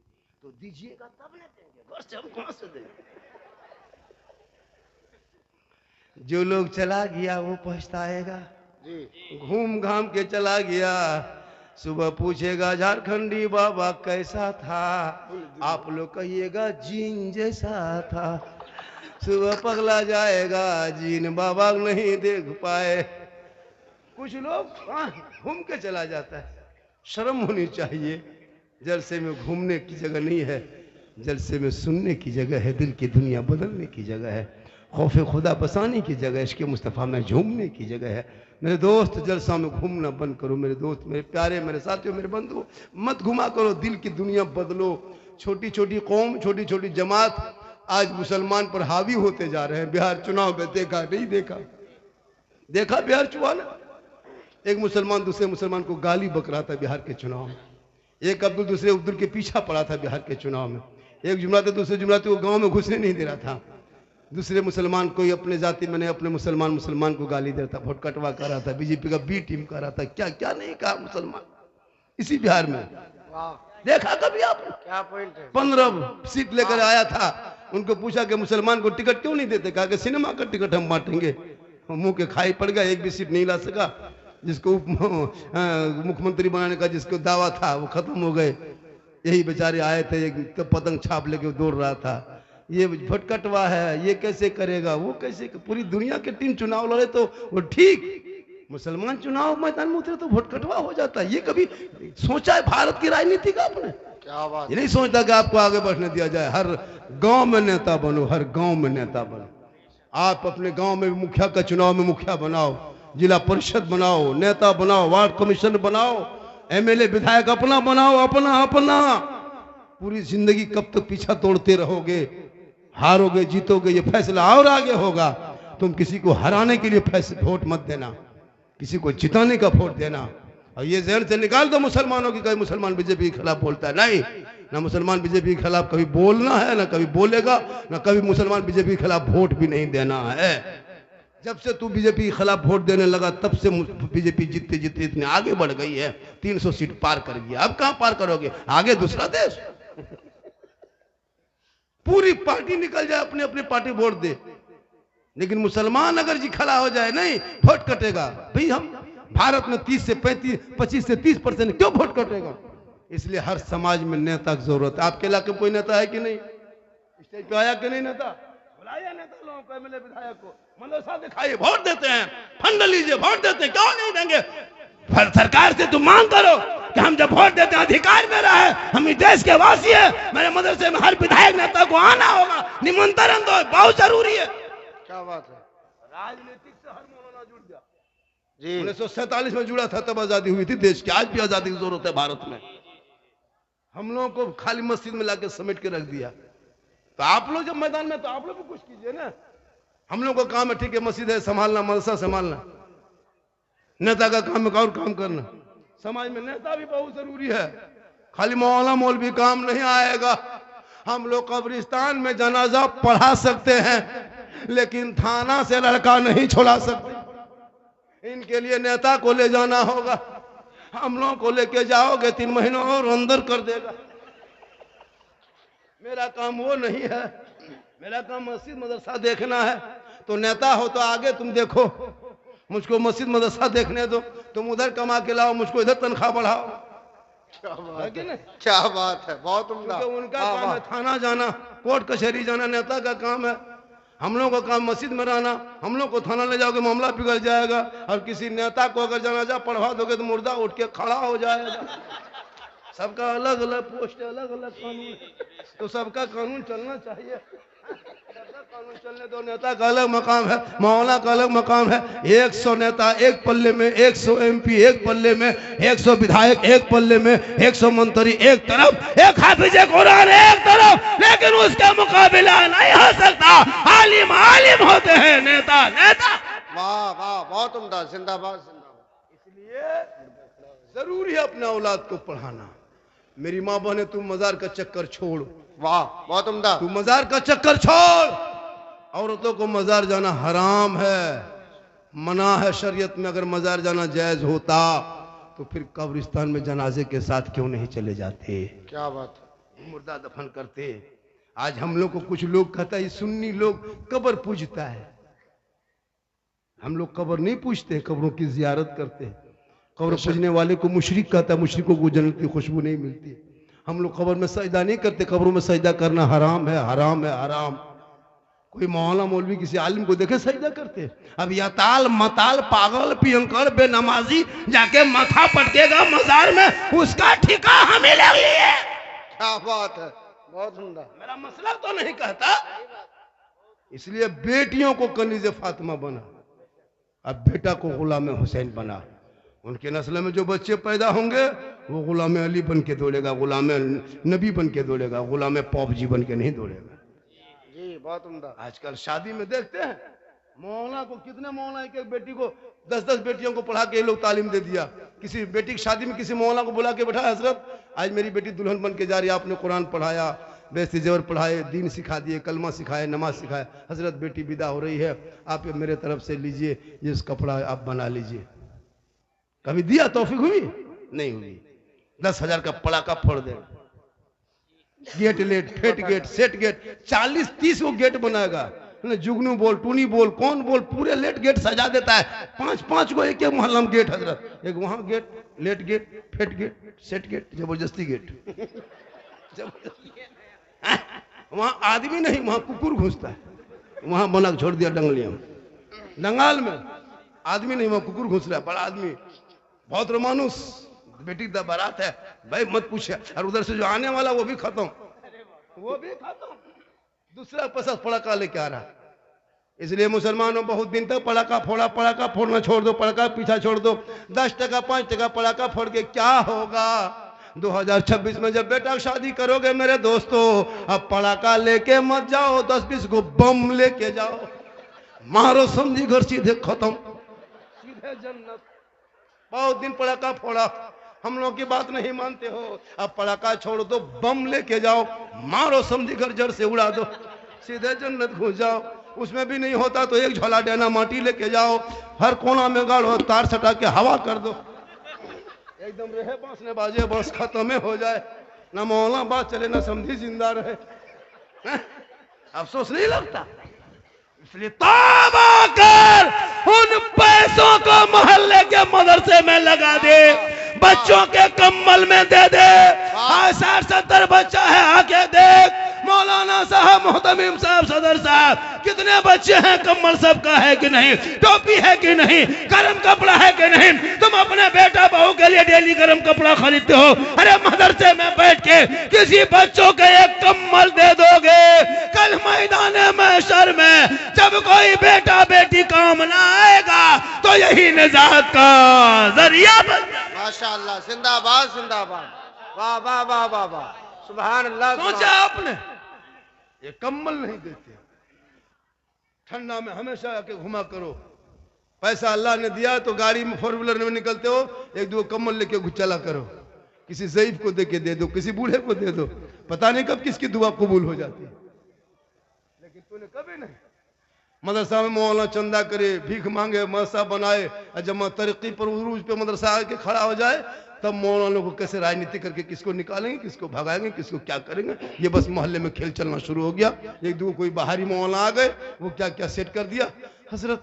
तो दीजिएगा तब न देंगे, घर से हम कहां से देंगे? जो लोग चला गया वो पछताएगा। घूम घाम के चला गया, सुबह पूछेगा झारखंडी बाबा कैसा था, आप लोग कहिएगा जीन जैसा था। सुबह पगला जाएगा, जीन बाबा नहीं देख पाए। कुछ लोग घूम के चला जाता है। शर्म होनी चाहिए। जलसे में घूमने की जगह नहीं है, जलसे में सुनने की जगह है, दिल की दुनिया बदलने की जगह है, खौफ खुदा बसाने की जगह है, इश्क़ मुस्तफ़ा में झूमने की जगह है। मेरे दोस्त, जलसा में घूमना बंद करो। मेरे दोस्त, मेरे प्यारे, मेरे साथियों, मेरे बंधु, मत घुमा करो। दिल की दुनिया बदलो। छोटी छोटी कौम, छोटी छोटी जमात आज मुसलमान पर हावी होते जा रहे हैं। बिहार चुनाव में देखा नहीं देखा? देखा बिहार चुनाव में? एक मुसलमान दूसरे मुसलमान को गाली बक रहा था बिहार के चुनाव में। एक अब्दुल दूसरे अब्दुल के पीछा पड़ा था बिहार के चुनाव में। एक जुमलाते दूसरे जुमलाते को गांव में घुसने नहीं दे रहा था। दूसरे मुसलमान कोई अपने जाति में नहीं, अपने मुसलमान को गाली दे रहा था, वोट कटवा कर रहा था, बीजेपी का बी टीम कर रहा था। क्या क्या नहीं कहा मुसलमान इसी बिहार में? देखा कभी आपने? क्या पॉइंट है? 15 सीट लेकर आया था। उनको पूछा कि मुसलमान को टिकट क्यों नहीं देते? कहा कि सिनेमा का टिकट हम बांटेंगे। मुंह के खाई पड़ गया, एक भी सीट नहीं ला सका। जिसको मुख्यमंत्री बनाने का जिसको दावा था वो खत्म हो गए। यही बेचारे आए थे, एक तो पतंग छाप लेके दौड़ रहा था। ये भटकटवा है, ये कैसे करेगा, वो कैसे? पूरी दुनिया के 3 चुनाव लड़े तो वो ठीक, मुसलमान चुनाव मैदान में उतरे तो भटकटवा हो जाता है। ये कभी सोचा है भारत की राजनीति का आपने? क्या बात। ये नहीं सोचता कि आपको आगे बढ़ने दिया जाए। हर गांव में नेता बनो, हर गांव में नेता बनो। आप अपने गांव में मुखिया का चुनाव में मुखिया बनाओ, जिला परिषद बनाओ, नेता बनाओ, वार्ड कमिश्नर बनाओ, एमएलए विधायक अपना बनाओ, अपना अपना। पूरी जिंदगी कब तक पीछा तोड़ते रहोगे? हारोगे जीतोगे ये फैसला और आगे होगा। तुम किसी को हराने के लिए वोट मत देना, किसी को जिताने का वोट देना। और ये जहन से निकाल दो मुसलमानों की, कभी मुसलमान बीजेपी के खिलाफ बोलता है नहीं, ना मुसलमान बीजेपी के खिलाफ कभी बोलना है, ना कभी बोलेगा, ना कभी मुसलमान बीजेपी के खिलाफ वोट भी नहीं देना है। जब से तू बीजेपी के खिलाफ वोट देने लगा तब से बीजेपी जीतते जीतते इतने आगे बढ़ गई है, 300 सीट पार कर गया। अब कहां पार करोगे? आगे दूसरा देश। पूरी पार्टी निकल जाए, अपने अपने पार्टी वोट दे, लेकिन मुसलमान अगर जी खड़ा हो जाए नहीं वोट कटेगा। भाई हम भारत में 30 से 35, 25 से 30% क्यों वोट कटेगा? इसलिए हर समाज में नेता की जरूरत है। आपके इलाके में कोई नेता है कि नहीं? स्टेज पे आया कि नहीं नेता? बुलाया नेता लोगों को, एमएलए विधायक को, मदरसा दिखाइए, वोट देते हैं, फंड लीजिए, वोट देते हैं, क्यों नहीं देंगे? सरकार से तुम मांग करो कि हम जब वोट देते हैं अधिकार मेरा है, हम इस देश के वासी है, मेरे मदरसे में हर विधायक नेता को आना होगा, निमंत्रण दो, बहुत जरूरी है। क्या बात है। राजनीतिक से हर मौलाना जुड़ गया जी। 1947 में जुड़ा था, तब आजादी हुई थी देश की। आज भी आजादी की जरूरत है भारत में। हम लोगों को खाली मस्जिद में लाके समेट के रख दिया। तो आप लोग जब मैदान में, तो आप लोग भी कुछ कीजिए ना। हम लोग का काम है, ठीक है, मस्जिद है संभालना, मदरसा संभालना, नेता का काम है और काम करना। समाज में नेता भी बहुत जरूरी है। खाली मौलाना मौलवी काम नहीं आएगा। हम लोग कब्रिस्तान में जनाजा पढ़ा सकते हैं, लेकिन थाना से लड़का नहीं छोड़ा सकते। इनके लिए नेता को ले जाना होगा। हम लोगों को लेके जाओगे 3 महीनों और अंदर कर देगा। मेरा काम वो नहीं है। मेरा काम मस्जिद मदरसा देखना है। तो नेता हो तो आगे तुम देखो, मुझको मस्जिद मदरसा देखने दो, तुम उधर कमा के लाओ, मुझको इधर तनख्वाह बढ़ाओ। क्या बात है, क्या बात है, बहुत उम्दा। उनका काम है थाना जाना, कोर्ट कचहरी जाना, नेता का काम है। हम लोग का काम मस्जिद में रहना। हम लोग को थाना ले जाओगे मामला बिगड़ जाएगा, और किसी नेता को अगर जनाजा पढ़वा दोगे तो मुर्दा उठ के खड़ा हो जाएगा। सबका अलग अलग पोस्ट है, अलग अलग कानून है, तो सबका कानून चलना चाहिए। सबका कानून चलने दो। नेता का अलग मकाम है, मौलाना का अलग मकाम है। 100 नेता एक पल्ले में, 100 MP एक पल्ले में, 100 विधायक एक पल्ले में, 100 मंत्री एक तरफ, एक हाफिज़े कुरान एक तरफ, लेकिन उसका मुकाबला नहीं हो सकता। आलिम आलिम होते हैं, नेता नेता। वाह वाह, बहुत उम्दा, जिंदाबाद जिंदाबाद। इसलिए जरूरी है अपने औलाद को पढ़ाना। मेरी माँ बहने, तू मजार का चक्कर छोड़। वाह, बहुत उम्दा। तू मजार का चक्कर छोड़। औरतों को मजार जाना हराम है, मना है शरीयत में। अगर मजार जाना जायज होता तो फिर कब्रिस्तान में जनाजे के साथ क्यों नहीं चले जाते? क्या बात है, मुर्दा दफन करते। आज हम लोग को कुछ लोग कहता है सुन्नी लोग कब्र पूजता है। हम लोग कब्र नहीं पूजते, कब्रों की जियारत करते हैं। कब्र पूजने वाले को मुशरिक कहता है, मुशरिकों को जन्नत की खुशबू नहीं मिलती। हम लोग कब्र में सजदा नहीं करते, कब्रों में सजदा करना हराम है, हराम है, हराम। कोई मौलाना मौलवी किसी आलिम को देखे सजदा करते? अब यताल मताल पागल पियंकर बेनमाजी जाके माथा पटकेगा मजार में, उसका ठिका हमें लग लिए। क्या बात है, बहुत उम्दा। मेरा मसला तो नहीं कहता। इसलिए बेटियों को कनीज़े फातिमा बना, अब बेटा को गुलाम हुसैन बना। उनके नस्ल में जो बच्चे पैदा होंगे वो गुलाम अली बन के दौड़ेगा, गुलाम नबी बन के दौड़ेगा, गुलाम पॉप जी बन के नहीं दौड़ेगा। जी, बहुत उम्दा। आजकल शादी में देखते हैं मौलाना को, कितने मौलाना एक बेटी को 10-10 बेटियों को पढ़ा के ये लोग तालीम दे दिया। किसी बेटी की शादी में किसी मौलाना को बुला के बैठा, हजरत आज मेरी बेटी दुल्हन बन के जा रही है, आपने कुरान पढ़ाया, बेस्ती जेवर पढ़ाए, दीन सिखा दिए, कलमा सिखाए, नमाज सिखाए। हजरत बेटी विदा हो रही है, आप मेरे तरफ से लीजिए, ये कपड़ा आप बना लीजिए। कभी दिया? तौफीक हुई? नहीं हुई। 10,000 का पड़ाका फोड़ दे, गेट लेट, फेट गेट, सेट गेट, 40-30 को गेट बनाएगा। जुगनू बोल, टूनी बोल, कौन बोल, पूरे लेट गेट सजा देता है। 5-5 को एक मोहल्ला में गेट हजरत, एक वहां गेट, लेट गेट, फेट गेट, सेट गेट, जबरदस्ती गेट। वहां आदमी नहीं, वहां कुकुर घुसता है। वहां बना छोड़ दिया डंगलिया में, नंगाल में आदमी नहीं, वहां कुकुर घुस रहा है। बड़ा आदमी, बहुत रोमानुस, बेटी का बारात है भाई, मत पूछे। और उधर से जो आने वाला वो भी खत्म, वो भी खत्म। दूसरा पसंद पड़ाका लेके आ रहा। इसलिए मुसलमानों बहुत दिन तक पड़ाका फोड़ा, पड़ाका फोड़ना छोड़ दो, पड़ाका पीछा छोड़ दो। 10 टका 5 टका पड़ाका फोड़ के क्या होगा? 2026 में जब बेटा शादी करोगे मेरे दोस्तों, अब पड़ाका लेके मत जाओ, 10-20 को बम लेके जाओ, मारो समझी घर, सीधे खत्म, सीधे जन्नत। बहुत दिन पड़ाका फोड़ा, हम लोग की बात नहीं मानते हो। अब पड़ाका छोड़ दो, बम लेके जाओ, मारो समझी घर, जड़ से उड़ा दो, सीधे जन्नत घुस जाओ। उसमें भी नहीं होता तो एक झोला डेना माटी लेके जाओ, हर कोना में गाड़ो, तार सटा के हवा कर दो, एकदम रहे बांस ने बाजे, बस खत्म हो जाए। ना मौला बात चले, ना समझी जिंदा रहे। अफसोस नहीं लगता? इसलिए तौबा कर, उन पैसों को मोहल्ले के मदरसे में लगा दे, बच्चों के कम्बल में दे दे। 60-70 बच्चा है, आके देख। मौलाना साहब, मोहतमीम साहब, सदर साहब, कितने बच्चे हैं? कम्बल सबका है कि नहीं? टोपी है कि नहीं? गर्म कपड़ा है कि नहीं? तुम अपने बेटा बहू के लिए डेली गर्म कपड़ा खरीदते हो, अरे मदरसे में बैठ के किसी बच्चों के एक कम्बल दे दोगे, कल मैदान महशर में जब कोई बेटा बेटी काम ना आएगा तो यही निजात का जरिया बन। माशाअल्लाह, जिंदाबाद जिंदाबाद, वाह वाह वाह वाह वाह, सुभान अल्लाह। सोचा आपने, ये कम्बल नहीं देते, ठंडा में हमेशा आके घुमा करो। पैसा अल्लाह ने दिया तो गाड़ी में 4 व्हीलर में निकलते हो, 1-2 कम्बल लेके चला करो। किसी ज़ईफ को दे के दे दो, किसी बूढ़े को दे दो, पता नहीं कब किसकी दुआ कबूल हो जाती है। लेकिन तूने कभी नहीं। मदरसा में मौलाना चंदा करे, भीख मांगे, मदरसा बनाए, और जब तरक्की पर उरूज पे मदरसा आके खड़ा हो जाए तब मौलाना को कैसे राजनीति करके किसको निकालेंगे, किसको भगाएंगे, किसको क्या करेंगे। ये बस मोहल्ले में खेल चलना शुरू हो गया। 1-2 कोई बाहरी मौलाना आ गए, वो क्या क्या सेट कर दिया। हजरत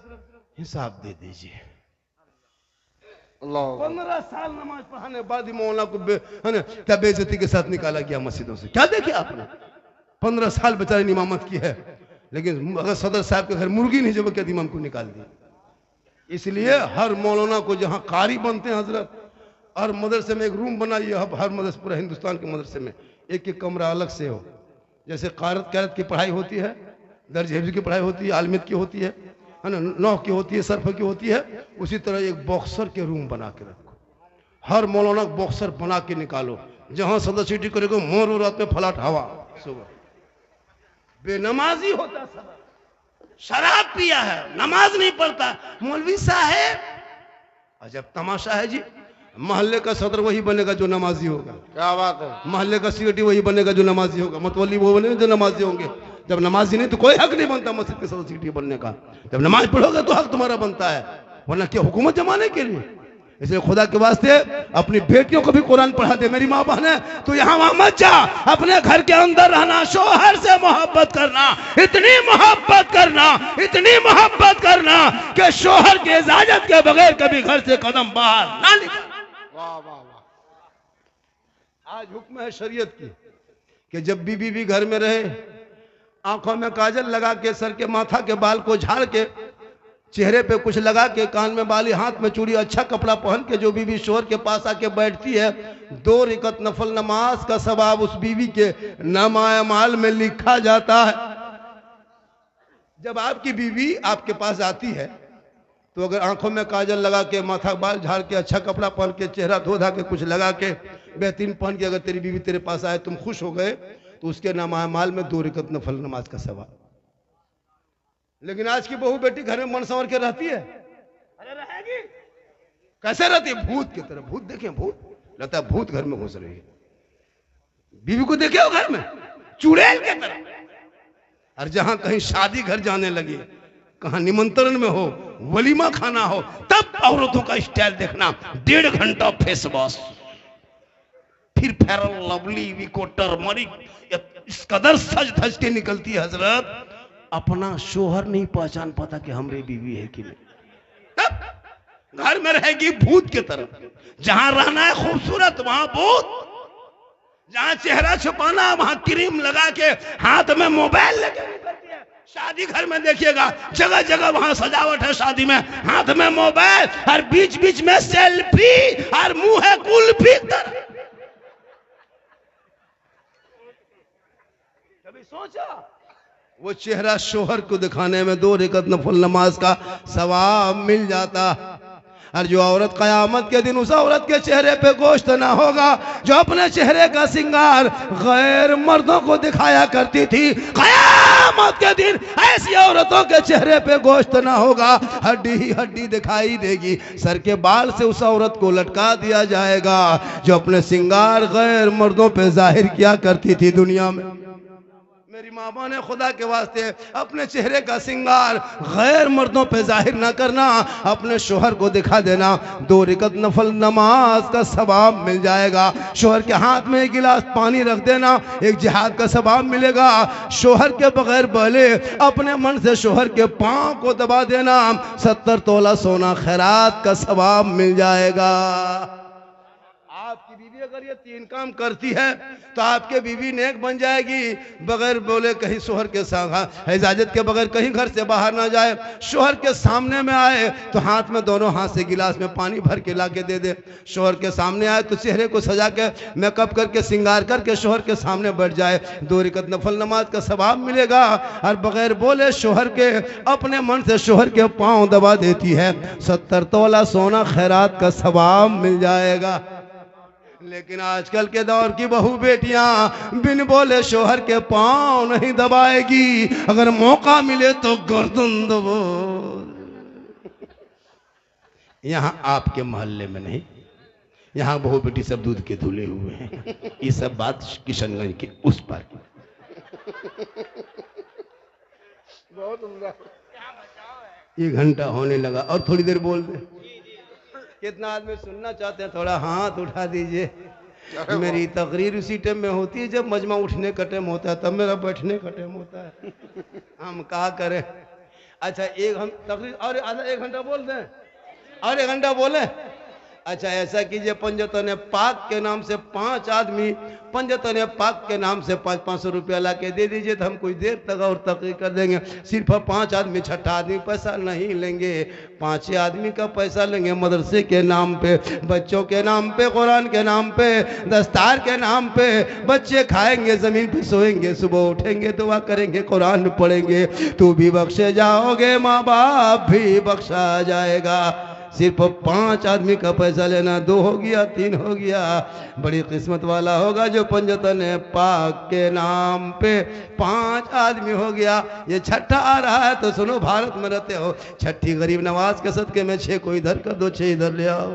हिसाब दे दीजिए। 15 साल नमाज पढ़ाने बाद ही मौलाना को क्या बेइज्जती के साथ निकाला गया मस्जिदों से। क्या देखे आपने? 15 साल बेचारे ने इमामत की है, लेकिन अगर सदर साहब के घर मुर्गी नहीं जब क्या इमाम को निकाल दिया। इसलिए हर मौलाना को जहां कारी बनते हैं हजरत, और मदरसे में एक रूम बनाइए, अब हर मदरसे पूरे हिंदुस्तान के मदरसे में एक एक कमरा अलग से हो। जैसे क़ारत की पढ़ाई होती है, दर्ज हिफ्ज़ की पढ़ाई होती है, आलमियत की होती है ना, नौह की होती है, सर्फ की होती है, उसी तरह एक बॉक्सर के रूम बना के रखो। हर मौलाना बॉक्सर बना के निकालो, जहां सदर सीटी करेगा मोर रात में फलाट हवा सुबह। बेनमाजी होता सदर, शराब पिया है, नमाज नहीं पढ़ता, मौलवी साहब। अजब तमाशा है जी, मोहल्ले का सदर वही बनेगा जो नमाजी होगा। क्या बात है। मोहल्ले का सीटी वही बनेगा जो नमाजी होगा, मतवली वो बनेगा जो नमाजी होंगे। जब नमाजी नहीं तो कोई हक नहीं बनता मस्जिद के सदर सीटी बनने का। जब नमाज पढ़ोगे तो हक तुम्हारा बनता है, वरना क्या हुकूमत जमाने के लिए। इसलिए खुदा के वास्ते अपनी बेटियों को भी कुरान पढ़ा दे। मेरी माँ बहन है तो यहाँ वहां मत जा, अपने घर के अंदर रहना, शोहर से मोहब्बत करना, इतनी मोहब्बत करना, इतनी मोहब्बत करना कि शोहर की इजाजत के बगैर कभी घर से कदम बाहर ना निकाल। वाह वाह वाह। आज हुक्म है शरीयत की कि जब बीबी भी घर में रहे, आंखों में काजल लगा के, सर के माथा के बाल को झाड़ के, चेहरे पे कुछ लगा के, कान में बाली, हाथ में चूड़ी, अच्छा कपड़ा पहन के जो बीवी शोहर के पास आके बैठती है, 2 रकात नफल नमाज का सवाब उस बीवी के नामाए माल में लिखा जाता है। जब आपकी बीवी आपके पास आती है तो अगर आंखों में काजल लगा के, माथा बाल झाड़ के, अच्छा कपड़ा पहन के, चेहरा धो धा के, कुछ लगा के, बेहतरीन पहन के अगर तेरी बीवी तेरे पास आए, तुम खुश हो गए, तो उसके नामाए माल में 2 रकात नफल नमाज का सवाब। लेकिन आज की बहू बेटी घर में मन संवर के रहती है, अरे रहेगी कैसे रहती है? भूत की तरह। भूत देखे, भूत लगता है भूत घर में घुस रही है। बीवी को देखे हो घर में चुड़ैल के तरह। और जहां कहीं शादी घर जाने लगी, कहां निमंत्रण में हो, वलीमा खाना हो, तब औरतों का स्टाइल देखना, 1.5 घंटा फेस वॉश, फिर फेयर लवली, विको टर्मरिक, इस कदर सज धज के निकलती है हजरत, अपना शोहर नहीं पहचान पाता कि हमरे बीवी है कि नहीं। तब घर में रहेगी भूत की तरह। जहां रहना है खूबसूरत, वहां भूत। जहां चेहरा छुपाना, वहां क्रीम लगा के, हाथ में मोबाइल लेके निकलती है। शादी घर में देखिएगा, जगह जगह वहां सजावट है, शादी में हाथ में मोबाइल, और बीच बीच में सेल्फी, और मुंह है कुल्फी तरह। कभी सोचा वो चेहरा शोहर को दिखाने में 2 रकात नफल नमाज का सवाब मिल जाता। और जो औरत कयामत के दिन, उस औरत के चेहरे पे गोश्त ना होगा जो अपने चेहरे का सिंगार गैर मर्दों को दिखाया करती थी। कयामत के दिन ऐसी औरतों के चेहरे पे गोश्त ना होगा, हड्डी ही हड्डी दिखाई देगी। सर के बाल से उस औरत को लटका दिया जाएगा जो अपने सिंगार गैर मर्दों पे जाहिर किया करती थी दुनिया में। मेरी माँ ने खुदा के वास्ते अपने चेहरे का सिंगार गैर मर्दों पे जाहिर ना करना, अपने शोहर को दिखा देना, 2 रकात नफल नमाज का सवाब मिल जाएगा। शोहर के हाथ में 1 गिलास पानी रख देना, एक जिहाद का सवाब मिलेगा। शोहर के बगैर पहले अपने मन से शोहर के पांव को दबा देना, 70 तोला सोना खैरात का सवाब मिल जाएगा। आपकी बीवी अगर ये 3 काम करती है तो आपके बीवी नेक बन जाएगी। बगैर बोले कहीं शोहर के साथ इजाजत के बगैर कहीं घर से बाहर ना जाए। शोहर के सामने में आए तो हाथ में, दोनों हाथ से गिलास में पानी भर के ला के दे दे। शोहर के सामने आए तो चेहरे को सजा के, मेकअप करके, श्रृंगार करके शोहर के सामने बैठ जाए, 2 रकात नफल नमाज का सवाब मिलेगा। और बगैर बोले शोहर के अपने मन से शोहर के पाँव दबा देती है, 70 तोला सोना खैरात का सवाब मिल जाएगा। लेकिन आजकल के दौर की बहू बेटियां बिन बोले शोहर के पांव नहीं दबाएगी, अगर मौका मिले तो गर्दन दबो। यहां आपके मोहल्ले में नहीं, यहां बहू बेटी सब दूध के धुले हुए हैं। ये सब बात किशनगंज के उस पार की। बहुत उम्दा। 1 घंटा होने लगा और थोड़ी देर बोल दे। कितना आदमी सुनना चाहते हैं? थोड़ा हाथ उठा दीजिए। मेरी तकरीर उसी टाइम में होती है जब मजमा उठने का टाइम होता है, तब मेरा बैठने का टाइम होता है। हम क्या करें? अच्छा, हम तकरीर और आधा 1 घंटा बोल दें, और 1 घंटा बोले, अच्छा ऐसा कीजिए, पंजतन पाक के नाम से 5 आदमी पंजतन पाक के नाम से 500 रुपया ला के दे दीजिए, तो हम कुछ देर तक और तकरीर कर देंगे। सिर्फ 5 आदमी, छठा आदमी पैसा नहीं लेंगे, 5 आदमी का पैसा लेंगे। मदरसे के नाम पे, बच्चों के नाम पे, कुरान के नाम पे, दस्तार के नाम पे। बच्चे खाएंगे, जमीन पे सोएंगे, सुबह उठेंगे, दुआ करेंगे, कुरान पढ़ेंगे। तू भी बख्शे जाओगे, माँ बाप भी बख्शा जाएगा। सिर्फ 5 आदमी का पैसा लेना, 2 हो गया, 3 हो गया। बड़ी किस्मत वाला होगा जो पंजतन पाक के नाम पे 5 आदमी हो गया। ये छठा आ रहा है तो सुनो, भारत में रहते हो, छठी गरीब नवाज के सदके में 6 को इधर कर दो, 6 इधर ले आओ।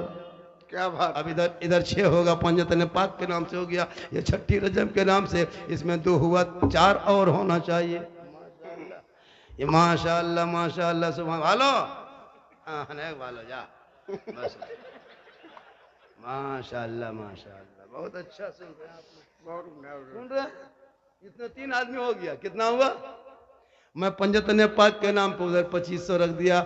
क्या बात। अब इधर 6 होगा, पंजतन पाक के नाम से हो गया। ये छठी रजब के नाम से, इसमें 2 हुआ, 4 और होना चाहिए। ये माशाअल्लाह माशाअल्लाह, सुभान वालो, हाँ वालो जा, बस माशाअल्लाह माशाअल्लाह, बहुत अच्छा सुन रहे हैं आप, सुन रहे हैं। इतने 3 आदमी हो गया, कितना हुआ? मैं पंजतन पाक के नाम पे उधर 2500 रख दिया।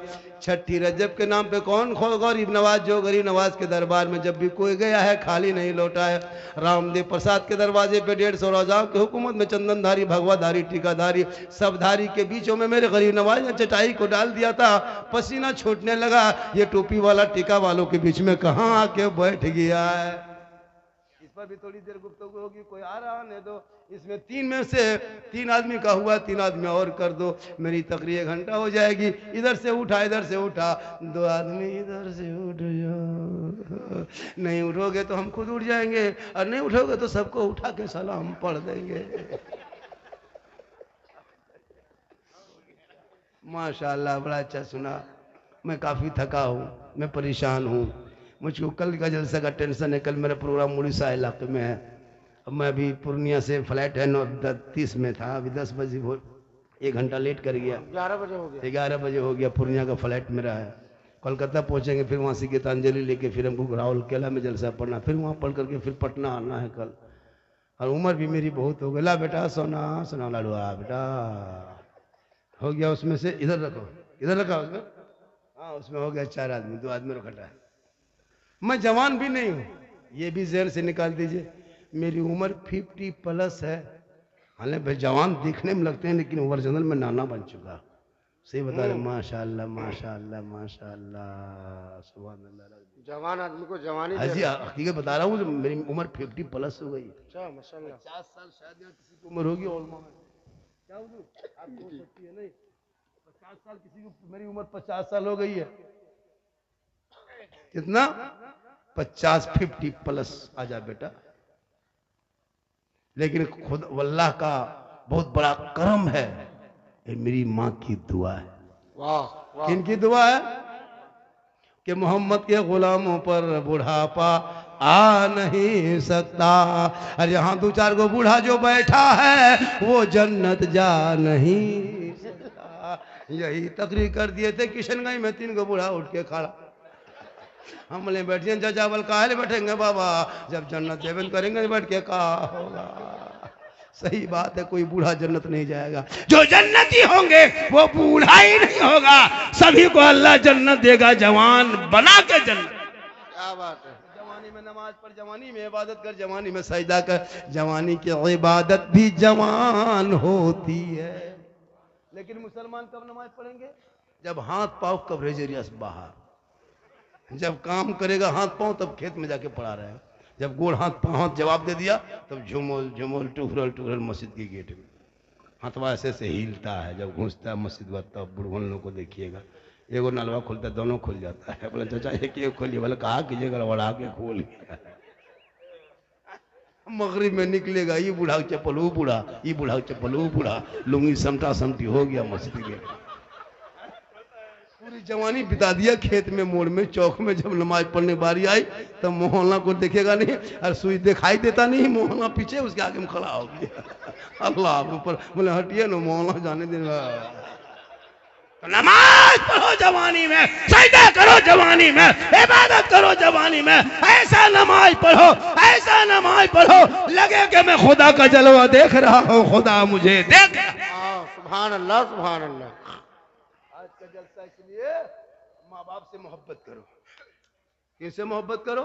छठी रजब के नाम पे कौन खो गरीब नवाज, जो गरीब नवाज के दरबार में जब भी कोई गया है खाली नहीं लौटा है। रामदेव प्रसाद के दरवाजे पे 150 रोजाओं की हुकूमत में चंदनधारी, भगवाधारी, टीकाधारी, सबधारी के बीचों में मेरे गरीब नवाज ने चटाई को डाल दिया था। पसीना छूटने लगा, ये टोपी वाला टीका वालों के बीच में कहाँ आके बैठ गया है। इस पर भी थोड़ी देर गुफ्तगू होगी, कोई आ रहा नहीं तो इसमें 3 में से 3 आदमी का हुआ, 3 आदमी और कर दो, मेरी तकरीर 1 घंटा हो जाएगी। इधर से उठा, इधर से उठा, 2 आदमी इधर से उठ जाओ। नहीं उठोगे तो हम खुद उठ जाएंगे, और नहीं उठोगे तो सबको उठा के सलाम पढ़ देंगे। माशाअल्लाह, बड़ा अच्छा सुना। मैं काफी थका हूँ, मैं परेशान हूँ। मुझको कल का जलसा का टेंशन है। कल मेरा प्रोग्राम उड़ीसा इलाके में है। अब मैं अभी पूर्णिया से फ्लाइट है 9:30 में था, अभी 10 बजे 1 घंटा लेट कर गया। 11 बजे हो गया, 11 बजे हो गया। पूर्णिया का फ्लाइट मेरा है। कोलकाता पहुंचेंगे, फिर वहाँ से गीतांजलि लेके फिर हमको राउरकेला में जलसा पढ़ना, फिर वहाँ पढ़ करके फिर पटना आना है कल। और उम्र भी मेरी बहुत हो गई। ला बेटा सोना सोना लाडुआ बेटा हो गया। उसमें से इधर रखो, इधर रखा उसमें, हाँ उसमें हो गया 4 आदमी, 2 आदमी रखा है। मैं जवान भी नहीं हूँ, ये भी जहन से निकाल दीजिए। मेरी उम्र 50+ है। हालांकि जवान दिखने में लगते हैं, लेकिन ओरिजिनल में नाना बन चुका। सही बता रहे, माशाअल्लाह माशाअल्लाह माशाअल्लाह, सुभान अल्लाह। जवान आदमी को जवानी, हाजी हकीकत बता रहा हूँ, मेरी उम्र 50+ हो गई। अच्छा माशाअल्लाह, 50 साल शायद किसी की उम्र होगी। और क्या आपको हो सकती है नहीं, 50 साल किसी को, मेरी उम्र 50 साल हो गई है। कितना? 50, 50+ आ जा बेटा। लेकिन खुद अल्लाह का बहुत बड़ा करम है, ये मेरी माँ की दुआ है। वाह, किनकी दुआ है? कि मोहम्मद के गुलामों पर बुढ़ापा आ नहीं सकता। और यहाँ 2-4 गो बूढ़ा जो बैठा है वो जन्नत जा नहीं सकता। यही तकरीर कर दिए थे किशनगंज में, 3 गो बूढ़ा उठ के खड़ा। हम ले बैठिए जजावल काहे बैठेंगे बाबा, जब जन्नत जेबन करेंगे बैठ के कहा होगा। सही बात है, कोई बूढ़ा जन्नत नहीं जाएगा। जो जन्नती होंगे वो बूढ़ा ही नहीं होगा, सभी को अल्लाह जन्नत देगा, जवान बना के जन्नत। क्या बात है। जवानी में नमाज पढ़, जवानी में इबादत कर, जवानी में सजदा कर। जवानी की इबादत भी जवान होती है। लेकिन मुसलमान कब नमाज पढ़ेंगे? जब हाथ पाँव कवरेज बाहर, जब काम करेगा हाथ पांव तब खेत में जाके पड़ा रहेगा। जब गोड़ हाथ पांव हाथ जवाब दे दिया तब झुमोल झुमोल टुकरल टुकरल मस्जिद के गेट में हाथवा ऐसे से हिलता है। जब घुसता है मस्जिद में तब बुढ़वन लोग को देखिएगा, एगो नलवा खुलता है, दोनों खुल जाता है। बोले चाचा एक खोलिए, बोले कहा कीजिए, गड़बड़ा के खोल। मगरिब में निकलेगा, ये बूढ़ा चप्पल वो बूढ़ा, ये बूढ़ा चप्पल वो बूढ़ा, लुंगी समटा समटी हो गया मस्जिद के। पूरी जवानी बिता दिया खेत में, मोड़ में, चौक में। जब नमाज पढ़ने बारी आई तब मोहल्ला को देखेगा नहीं, और सुई दिखाई देता नहीं, मोहल्ला पीछे उसके आगे में खड़ा हो गया। अल्लाह ऊपर, बोले हटिए ना, मोहल्ला जाने देना। तो नमाज पढ़ो जवानी में, सजदा करो जवानी में, इबादत करो जवानी में। ऐसा नमाज पढ़ो, ऐसा नमाज पढ़ो लगे कि मैं खुदा का जलवा देख रहा हूँ, खुदा मुझे देख। सुभान अल्लाह सुभान अल्लाह। आज का जलसा इसलिए माँ बाप से मोहब्बत करो, किससे मोहब्बत करो?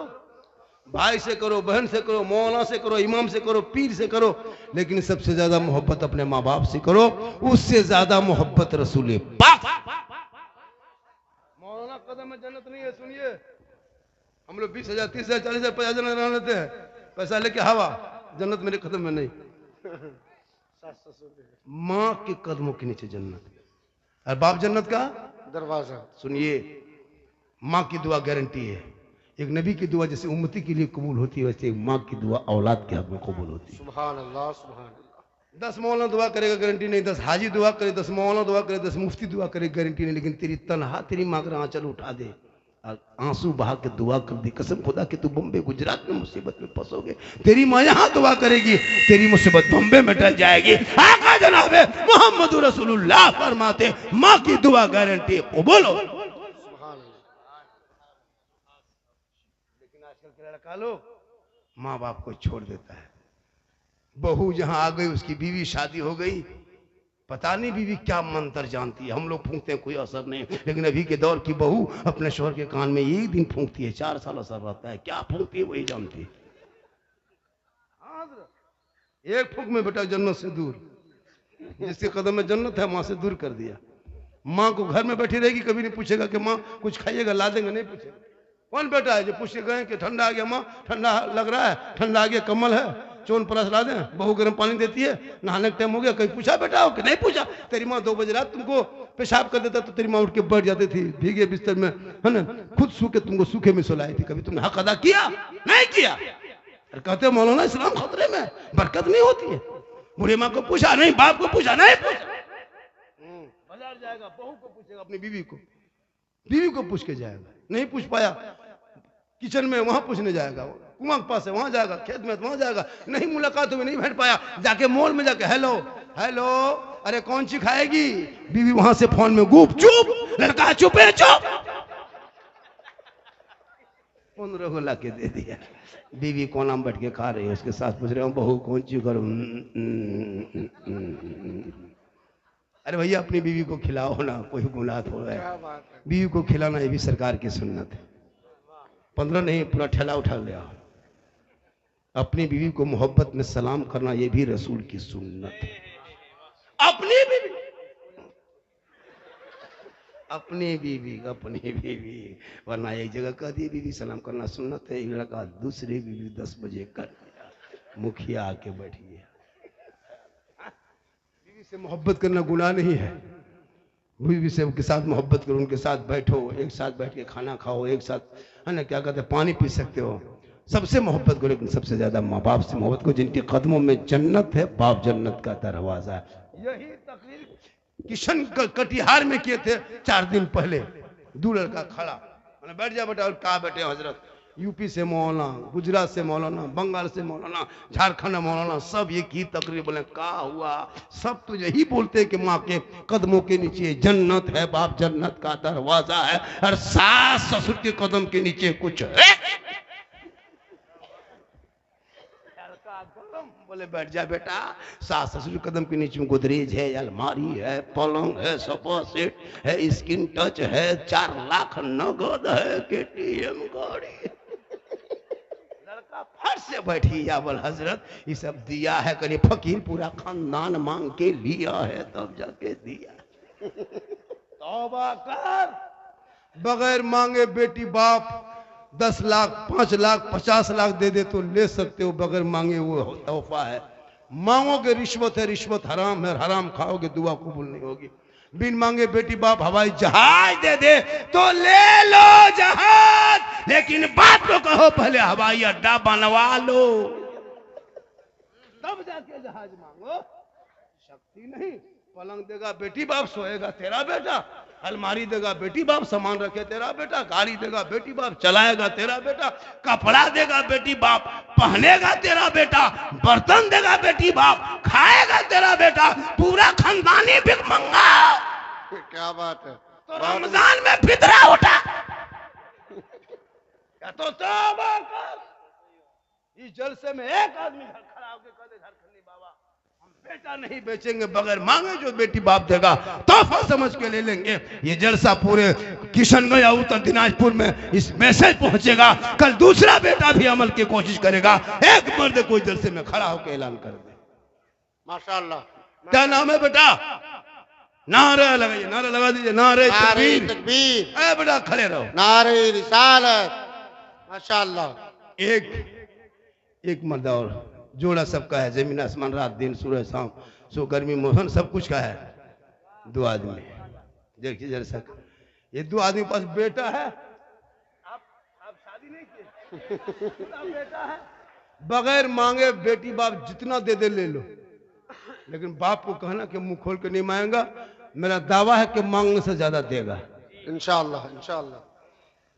भाई से करो, बहन से करो, मौलाना से करो, इमाम से करो, पीर से करो, लेकिन सबसे ज्यादा मोहब्बत अपने माँ बाप से करो। उससे ज्यादा मोहब्बत रसूल पाक। मौलाना कदम में जन्नत नहीं है, सुनिए। हम लोग 20,000, 30,000, 40,000, 50,000 रहने लेते हैं, पैसा लेके हवा। जन्नत मेरे कदम में नहीं, माँ के कदमों के नीचे जन्नत है। और बाप जन्नत का दरवाजा। सुनिए, माँ की दुआ गारंटी है। एक नबी की दुआ जैसे उम्मती के लिए कबूल होती है, वैसे एक माँ की दुआ औलाद के हक में कबूल होती है। सुभान अल्लाह, सुभान अल्लाह। 10 मौलाना दुआ करेगा गारंटी नहीं, 10 हाजी दुआ करे, 10 मौलाना दुआ करे, 10 मुफ्ती दुआ करे, गारंटी नहीं। लेकिन तेरी तनहा तेरी माँ का आंचल उठा दे और आंसू बहा के दुआ कर दी, कसम खुदा कि तू बम्बे गुजरात में मुसीबत में फंसोगे, तेरी माँ यहाँ दुआ करेगी, तेरी मुसीबत बम्बे में टल जाएगी। आका जनाबे मोहम्मद रसूलुल्लाह फरमाते, माँ की दुआ गारंटी कबूल हो। लड़का लोग माँ बाप को छोड़ देता है। बहू जहां आ गई, उसकी बीवी शादी हो गई, पता नहीं बीवी क्या मंत्र जानती है। हम लोग फूंकते हैं, कोई असर नहीं, लेकिन अभी के दौर की बहू अपने शोहर के कान में एक दिन फूंकती है, 4 साल असर रहता है। क्या फूंकती है वही जानती है। एक फूंक में बेटा जन्नत से दूर, जिसके कदम में जन्नत है, माँ से दूर कर दिया। माँ को घर में बैठी रहेगी, कभी नहीं पूछेगा कि माँ कुछ खाइएगा, ला देंगे, नहीं पूछेगा। कौन बेटा है जो पूछ के गए कि ठंडा आ गया माँ, ठंडा लग रहा है, ठंडा आ गया, कमल है, चोन परस ला दें, बहू गर्म पानी देती है, नहाने का टाइम हो गया, कहीं पूछा बेटा हो कि नहीं पूछा? तेरी माँ 2 बजे रात तुमको पेशाब कर देता तो तेरी माँ उठ के बैठ जाती थी भीगे बिस्तर में, है ना, खुद सूखे तुमको सूखे में सुलाई थी। कभी तुमने हक अदा किया? नहीं किया। और कहते मौलाना इस्लाम खतरे में, बरकत नहीं होती है। बुढ़ी माँ को पूछा नहीं, बाप को पूछा नहीं, पूछा बाजार जाएगा, बहू को पूछेगा, अपनी बीवी को पूछ के जाएगा। नहीं पूछ पाया, किचन में वहां पूछने जाएगा, कुआं के पास है वहां जाएगा, खेत में वहां जाएगा, नहीं मुलाकात हुई, नहीं बैठ पाया, जाके मॉल में जाके हेलो हेलो, अरे कौन सी खाएगी? बीवी वहां से फोन में गुप चुप, लड़का चुप है, चुप। 15 को ला के दे दिया। बीवी कोना में बैठ के खा रही है, उसके साथ पूछ रहे हो बहू कौन सी करूं? अरे भैया अपनी बीवी को खिलाओ ना, कोई गुनाह थोड़ा है। बीवी को खिलाना ये भी सरकार की सुन्नत है। 15 नहीं, पूरा ठेला उठा लिया। अपनी बीवी को मोहब्बत में सलाम करना ये भी रसूल की सुन्नत है। अपनी बीवी, वरना एक जगह कह दिए बीवी सलाम करना सुन्नत है, एक लड़का दूसरी बीवी 10 बजे कर दिया, मुखिया आके बैठ गया। बीवी से मोहब्बत करना गुनाह नहीं है। बीवी से के साथ मोहब्बत करो, उनके साथ बैठो, एक साथ बैठ के खाना खाओ, एक साथ, है ना, क्या कहते हैं, पानी पी सकते हो, सबसे मोहब्बत करो। लेकिन सबसे ज्यादा माँ बाप से मोहब्बत करो, जिनके कदमों में जन्नत है, बाप जन्नत का दरवाजा है। यही तकरीर किशन कटिहार में किए थे 4 दिन पहले। 2 लड़का खड़ा, मैंने बैठ जा बेटा, और कहा बैठे हजरत, यूपी से मौलाना, गुजरात से मौलाना, बंगाल से मौलाना, झारखंड मौलाना, सब एक ही तकरीर। बोले क्या हुआ? सब तो यही बोलते हैं कि माँ के कदमों के नीचे जन्नत है, बाप जन्नत का दरवाजा है, और सास ससुर के कदम के नीचे कुछ है। बोले बैठ जा बेटा, सास ससुर कदम के नीचे में गोदरेज है, अलमारी है, पलंग है, सोफा सेट है, स्किन टच है, 4 लाख नगद है, केटीएम गाड़ी। लड़का फट से बैठी या बोल हजरत ये सब दिया है, कहीं फकीर पूरा खानदान मांग के लिया है तब जाके दिया। तौबा कर, बगैर मांगे बेटी बाप 10 लाख, 5 लाख, 50 लाख दे दे तो ले सकते हो, बगैर मांगे वो तोहफा है। मांगोगे रिश्वत है, रिश्वत हराम है, हराम खाओगे दुआ कबूल नहीं होगी। बिन मांगे बेटी बाप हवाई जहाज दे दे तो ले लो जहाज, लेकिन बाप को कहो पहले हवाई अड्डा बनवा लो, तब जाके जहाज मांगो। शक्ति नहीं, पलंग देगा बेटी बाप, सोएगा तेरा बेटा, अलमारी देगा बेटी बाप, सामान रखे तेरा बेटा, गाड़ी देगा बेटी बाप, चलाएगा तेरा बेटा, कपड़ा देगा बेटी बाप, पहनेगा तेरा बेटा, बर्तन देगा बेटी बाप, खाएगा तेरा बेटा, पूरा खानदानी भिखमंगा। क्या बात है। तो रमजान में फितरा उठा या तो तौबा कर। इस जलसे में एक आदमी खड़ा होकर कह दे झारखंडी बाबा हम बेटा नहीं बेचेंगे, बगैर मांगे जो बेटी बाप देगा तोहफा समझ के ले लेंगे। ये जलसा पूरे किशनगंज या उत्तर दिनाजपुर में इस मैसेज पहुंचेगा। कल दूसरा बेटा भी अमल की कोशिश करेगा। एक मर्द कोई जलसे में खड़ा होकर ऐलान कर दे। माशाअल्लाह। क्या नाम है बेटा? नारा लगाइए, नारा लगा दीजिए, नारे नारे तकबीर। तकबीर, ए बेटा खड़े रहो। नारे रिसालत। माशाअल्लाह। एक मर्द और जोड़ा सबका है, जमीन आसमान रात दिन सूरज शाम सो गर्मी मौसम सब कुछ का है। दो आदमी देखिए जरा, ये दो आदमी के पास बेटा है। आप शादी नहीं किए, बेटा है, बगैर मांगे बेटी बाप जितना दे दे ले लो, लेकिन बाप को कहना कि मुंह खोल के नहीं मांगेगा। मेरा दावा है कि मांगने से ज्यादा देगा इंशाअल्लाह इंशाअल्लाह।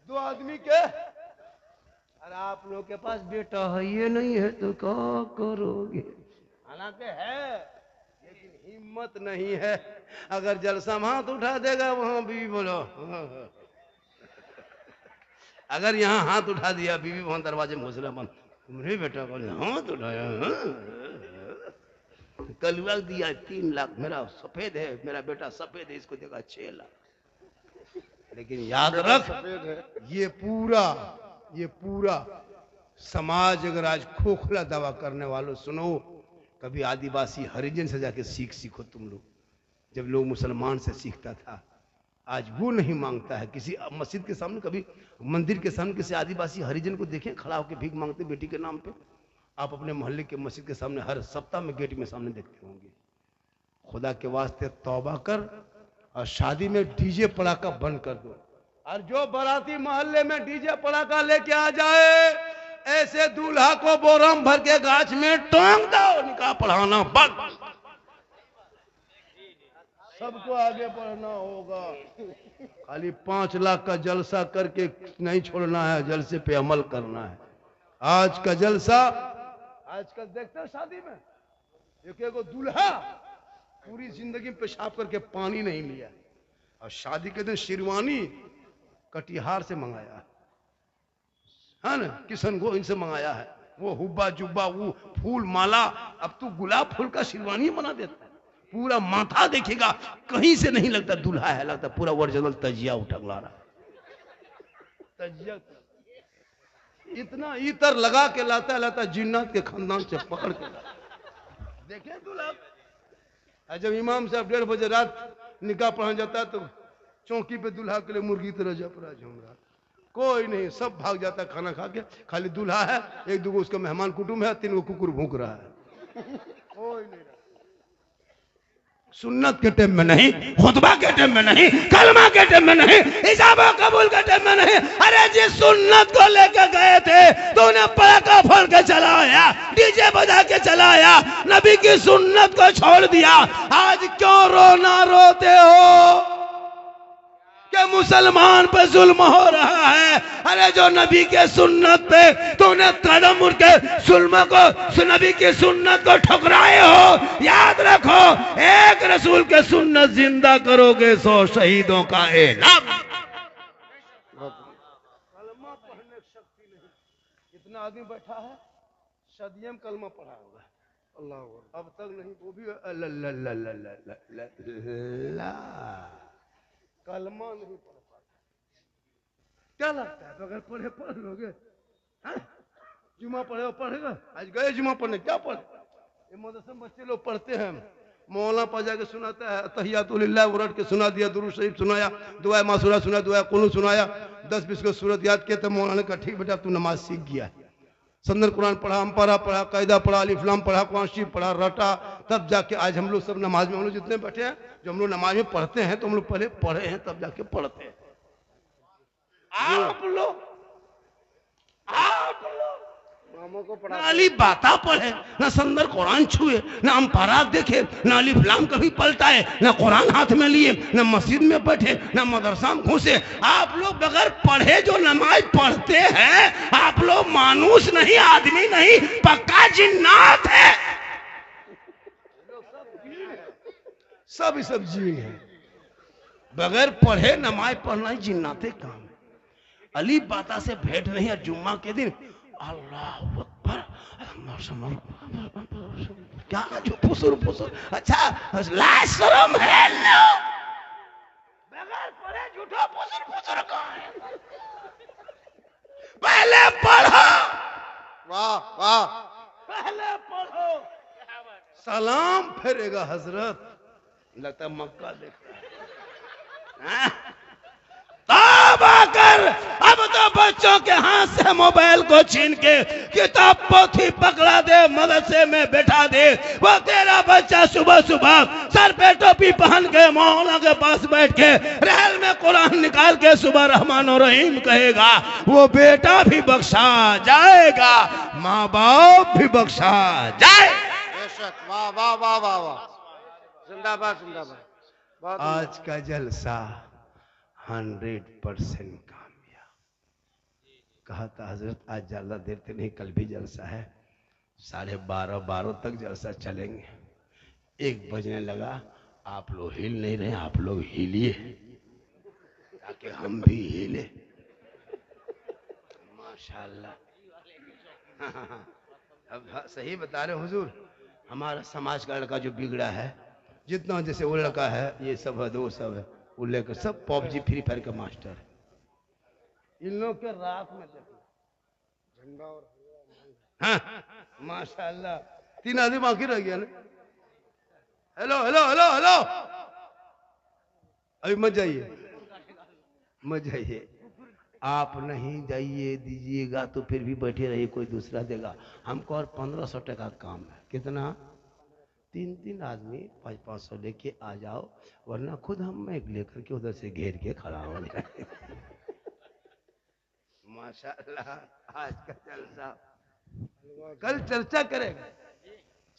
दो आदमी के। अरे आप लोग के पास बेटा है, ये नहीं है तो क्या करोगे? हालांकि है, लेकिन हिम्मत नहीं है। अगर जलसा में हाथ उठा देगा वहां बीवी बोलो, अगर यहाँ हाथ उठा दिया बीवी वहां दरवाजे में घुसला बंद, तुम्हारे बेटा को हाथ उठाया, कलुआ दिया 3 लाख, मेरा सफेद है, मेरा बेटा सफेद है, इसको देगा 6 लाख। लेकिन याद रख, ये पूरा समाज अगर आज खोखला दवा करने वालों सुनो, कभी आदिवासी हरिजन से जाके सीखो तुम लोग। जब लोग मुसलमान से सीखता था, आज वो नहीं मांगता है। किसी मस्जिद के सामने, कभी मंदिर के सामने किसी आदिवासी हरिजन को देखें खड़ा होकर भीख मांगते बेटी के नाम पे? आप अपने मोहल्ले के मस्जिद के सामने हर सप्ताह में गेट में सामने देखते होंगे। खुदा के वास्ते तौबा कर और शादी में डीजे पड़ाका बंद कर दो। और जो बाराती मोहल्ले में डीजे पड़ाका लेके आ जाए, ऐसे दूल्हा को बोरम भर के गाछ में टांग दो, निकाह पढ़ाना बंद। सबको आगे बढ़ना होगा। खाली 5 लाख का जलसा करके नहीं छोड़ना है, जलसे पे अमल करना है। आज का जलसा, आजकल देखते हैं शादी में एक दूल्हा पूरी जिंदगी में पेशाब करके पानी नहीं लिया, और शादी के दिन शेरवानी कटिहार से मंगाया है ना, किशनगंज से मंगाया है। वो हुब्बा जुब्बा, वो फूल माला, अब तू गुलाब फूल का शेरवानी बना देता है। पूरा माथा देखेगा, कहीं से नहीं लगता दूल्हा है, लगता पूरा ओरिजिनल तजिया उठा रहा। तजिया इतना इतर लगा के लाता जिन्नात के खानदान से पकड़ के देखे दूल्हा। जब इमाम साहब 1:30 बजे रात निकाह पढ़ा जाता है तो चौकी पे दूल्हा के लिए मुर्गी तरह जपरा झूम रहा, कोई नहीं, सब भाग जाता खाना खा के। खाली दूल्हा है, 1-2 उसका मेहमान कुटुंब है, 3 कुकुर भूख रहा है, कोई नहीं। सुन्नत के टाइम में नहीं, खुतबा के टाइम में नहीं, कलमा के टाइम में नहीं, इजाबा कबूल के टाइम में नहीं। अरे जिस सुन्नत को लेकर गए थे तो उन्हें पड़ाका फोड़ के चलाया, डीजे बजा के चलाया, नबी की सुन्नत को छोड़ दिया। आज क्यों रोना रोते हो कि मुसलमान पे जुल्म हो रहा है? अरे जो नबी के सुन्नत पे तूने कदम उठ के जुल्म को, नबी की सुन्नत को ठुकराए हो, याद रखो, एक रसूल के सुन्नत जिंदा करोगे 100 शहीदों का ऐलान। कलमा पढ़ने की शक्ति नहीं, इतना आदमी बैठा है, सदियम कलमा पढ़ा होगा, अल्लाह अब तक नहीं, वो भी कलमा नहीं पढ़ पाता। क्या लगता है अगर पढ़े पढ़ लोगे? जुमा पढ़े पढ़ेगा? आज गए जुमा पढ़ने, क्या पढ़े? ये मदरसे में बच्चे लोग पढ़ते हैं, मौलाना पा जाके सुनाता है, तहियातुलिल्लाह उरट के सुना दिया, दुरूद शरीफ सुनाया, दुआ मासूरा सुना, दुआ कुनूत सुनाया, 10-20 को सूरत याद किया, तो मौलाना का ठीक बेटा तू नमाज सीख गया। संदर कुरान पढ़ा, अम्पारा पढ़ा, कायदा पढ़ा, अलिफ्लाम पढ़ा, कुरान शरीफ पढ़ा, रटा, तब जाके आज हम लोग सब नमाज में, हम लोग जितने बैठे हैं, जो हम लोग नमाज में पढ़ते हैं, तो हम लोग पहले पढ़े हैं तब जाके पढ़ते हैं। आप लोग ना अली बाता पढ़े, ना संदर कुरान छुए, ना अम्पारा देखे, ना अलिफ्लाम कभी पलटाए, ना कुरान हाथ में लिए, ना मस्जिद में बैठे, ना मदरसा में घुसे। आप लोग बगैर पढ़े जो नमाज पढ़ते हैं, आप लोग मानूस नहीं, आदमी नहीं, पक्का जिन्नात है। सब जीन है, बगैर पढ़े नमाज पढ़ना ही जिन्नाते काम है। अली बाता से भेंट नहीं है जुम्मा के दिन, अल्लाह अकबर, क्या जो फुसुर फुसुर, अच्छा लाज शर्म है लो, बगैर पढ़े झूठा फुसुर फुसुर कहाँ है? पहले पढ़ो, वाह वाह, पहले पढ़ो, सलाम फेरेगा हजरत, लगता है मक्का देखता है। हाँ? तब आकर अब तो बच्चों के हाथ से मोबाइल को छीन के किताब पोथी पकड़ा दे, मदरसे में बैठा दे। वो तेरा बच्चा सुबह सुबह सर पे टोपी पहन के मौलाना के पास बैठ के रहल में कुरान निकाल के सुबह रहमान और रहीम कहेगा, वो बेटा भी बख्शा जाएगा, माँ बाप भी बख्शा जाए। बेशक, वाह वाह वाह वाह वाह, जिंदाबाद जिंदाबाद। बहुत आज का जलसा 100% कामयाब। कहा था हजरत आज ज्यादा देर तक नहीं, कल भी जलसा है, 12:30 तक जलसा चलेंगे। 1 बजने लगा, आप लोग हिल नहीं रहे, आप लोग हिलिए ताकि हम भी हिले। माशाल्लाह। अब सही बता रहे हुजूर, हमारा समाज का लड़का जो बिगड़ा है, जितना जैसे वो लड़का है, ये सब है, वो सब है, वो लेकर सब पबजी फ्री फायर का मास्टर है। इन लोग के रात में देखो झंडा और हाँ, माशाल्लाह 3 आदमी बाकी रह गया ना। हेलो हेलो हेलो हेलो, अभी मत जाइए, मत जाइए, आप नहीं जाइए दीजिएगा तो फिर भी बैठे रहिए, कोई दूसरा देगा हमको। और 1500 टका काम है। कितना? 3 आदमी 500 लेके आ जाओ, वरना खुद हम मैं लेकर के उधर से घेर के खड़ा हो जाए। माशाल्लाह आज का जलसा, कल चर्चा करेगा।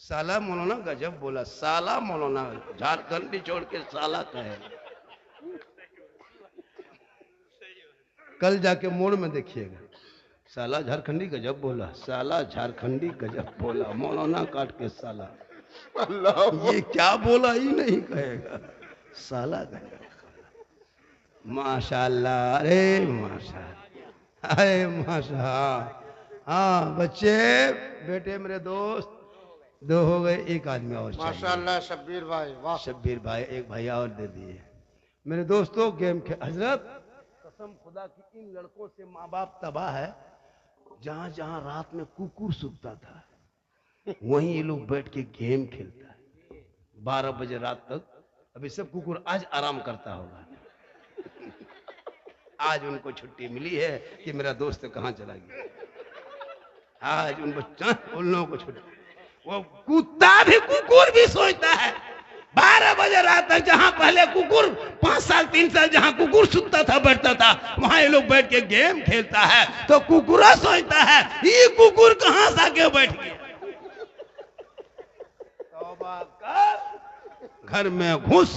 साला मौलाना गजब बोला, साला मौलाना झारखंडी छोड़ के साला कहे। कल जाके मोड़ में देखिएगा, साला झारखंडी गजब बोला, साला झारखंडी गजब बोला, मौलाना काट के साला। अल्लाह, ये क्या बोला ही नहीं कहेगा, साला गजब। माशाल्लाह, अरे माशाल्लाह, अरे माशाल्लाह। हाँ बच्चे, बेटे मेरे दोस्त, 2 हो गए, 1 आदमी और माशाल्लाह। शब्बीर भाई, वाह शब्बीर भाई, 1 भैया और दे दिए। मेरे दोस्तों गेम खेल, हजरत कसम खुदा की इन लड़कों से माँ बाप तबाह है। जहां जहां रात में कुकुर सूखता था, वहीं ये लोग बैठ के गेम खेलता है 12 बजे रात तक। अभी सब कुकुर आज आराम करता होगा। आज उनको छुट्टी मिली है कि मेरा दोस्त कहाँ चला गया। आज उन लोगों को छुट्टी, वो कुत्ता भी कुकुर भी सोचता है 12 बजे रात तक। जहां पहले कुकुर 5 साल 3 साल जहां कुकुर सुतता था बैठता था, वहां ये लोग बैठ के गेम खेलता है। तो कुकुरा सोचता है ये कुकुर कहां से आके बैठ गया। तौबा कर, घर में घुस,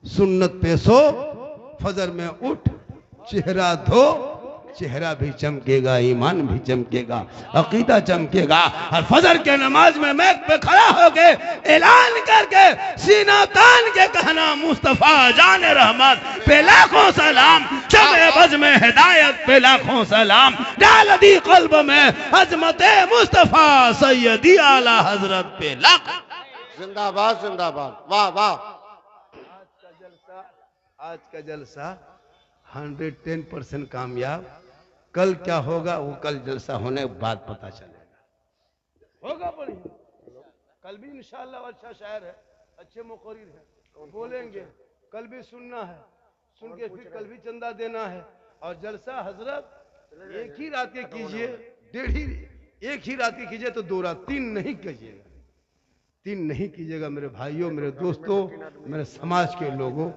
सुन्नत पे सो, फजर में उठ, चेहरा धो, चेहरा भी चमकेगा, ईमान भी चमकेगा, अकीदा चमकेगा। और फजर के नमाज में मैक पे खड़ा होके ऐलान करके सीना तान के कहना, मुस्तफा जान रहमत पे लाखों सलाम, शब बज में हिदायत पे लाखों सलाम, डाल दी कल्ब में अजमत मुस्तफा सैयदी आला हजरत पे लाख। जिंदाबाद जिंदाबाद, वाह वाह। आज का जलसा 110% कामयाब। कल क्या होगा वो कल जलसा होने के बाद पता चलेगा। होगा बढ़िया। कल भी इंशाअल्लाह अच्छा शायर है, अच्छे मुकर्रिर है, बोलेंगे। कल भी सुनना है, सुन के फिर कल भी चंदा देना है। और जलसा हजरत एक ही रात के कीजिए, एक ही रात के कीजिए तो 2 रात, 3 नहीं कीजिएगा, 3 नहीं कीजिएगा मेरे भाइयों, मेरे दोस्तों, मेरे समाज के लोगों।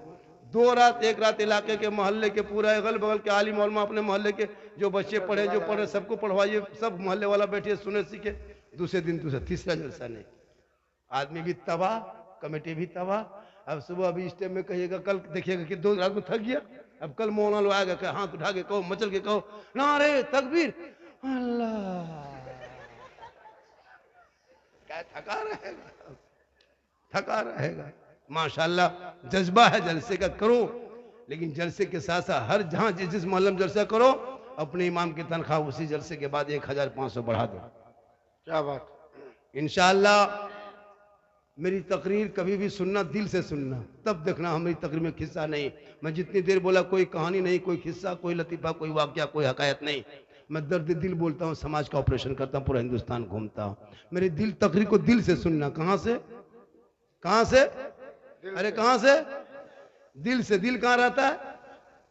2 रात, 1 रात इलाके के मोहल्ले के पूरा अगल बगल के आलिम उलमा, अपने मोहल्ले के जो बच्चे पढ़े जो पढ़े सबको पढ़वाइए, सब मोहल्ले वाला बैठिए सुने सीखे। दूसरे दिन दूसरा तीसरा जलसा नहीं। आदमी भी तबाह, कमेटी भी तबाह। अब सुबह अभी इस टाइम में कहिएगा, कल देखिएगा कि 2 रात में थक गया। अब कल मौलाना लोग आएगा कि हाथ उठा के कहो, मचल के कहो, नारे तकबीर, अल्लाह, क्या थका रहेगा, थका रहेगा। माशाल्लाह जज्बा है जलसे का, करो। लेकिन जलसे के साथ साथ हर जहां जिस मोहल्ले में जलसा करो, अपने इमाम की तनख्वाह उसी जलसे के बाद 1500 बढ़ा दो। क्या बात। इंशाअल्लाह मेरी तकरीर कभी भी सुनना, दिल से सुनना, तब देखना हमारी तकरीर में खिस्सा नहीं। मैं जितनी देर बोला कोई कहानी नहीं, कोई खिस्सा, कोई लतीफ़ा, कोई वाकया, कोई हकायत नहीं। मैं दर्द दिल बोलता हूँ, समाज का ऑपरेशन करता हूँ, पूरा हिंदुस्तान घूमता हूँ। मेरी दिल तकरीर को दिल से सुनना। कहाँ से? कहाँ से? अरे कहाँ से? दिल से। दिल कहाँ रहता है?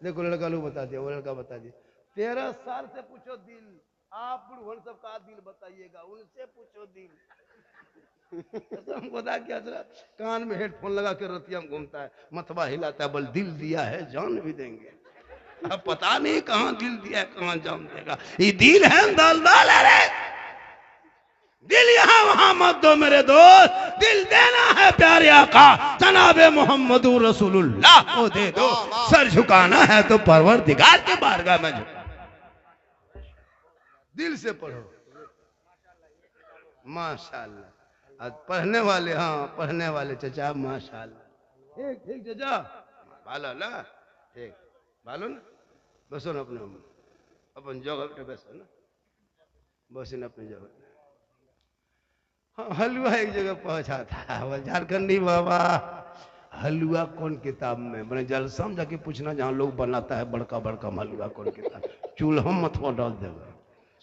देखो लड़का लोग बता दिया, वो लड़का बता दिया। 13 साल से पूछो दिल, आप बुढ़वन सब का दिल बताइएगा, उनसे पूछो दिल। खुदा क्या कान में हेडफोन लगा के रतिया में घूमता है, मथवा हिलाता है, बोल दिल दिया है जान भी देंगे। अब पता नहीं कहाँ दिल दिया है, कहाँ जान देगा। ये दिल है दलदल है रे। दिल यहाँ वहां मत दो मेरे दोस्त, दिल देना है प्यारे आका जनाबे मोहम्मद रसूलुल्लाह को दे दो। सर झुकाना है तो परवरदिगार के बारगाह में झुका। दिल से पढ़ो। माशाअल्लाह। आज पढ़ने वाले, हाँ पढ़ने वाले चचा, माशाअल्लाह। ठीक ठीक चचा, भालो ना, ठीक भालो ना, बसो ना अपने अपन जगह पे बसो ना, बस इन अपनी जगह। हाँ, हलवा एक जगह पहुंचा था, वो झारखंडी बाबा। हलवा कौन किताब में मैंने जल समझा के पूछना, जहाँ लोग बनाता है बड़का बड़का हलवा कौन किताब, चूल्हा मत डाल देगा।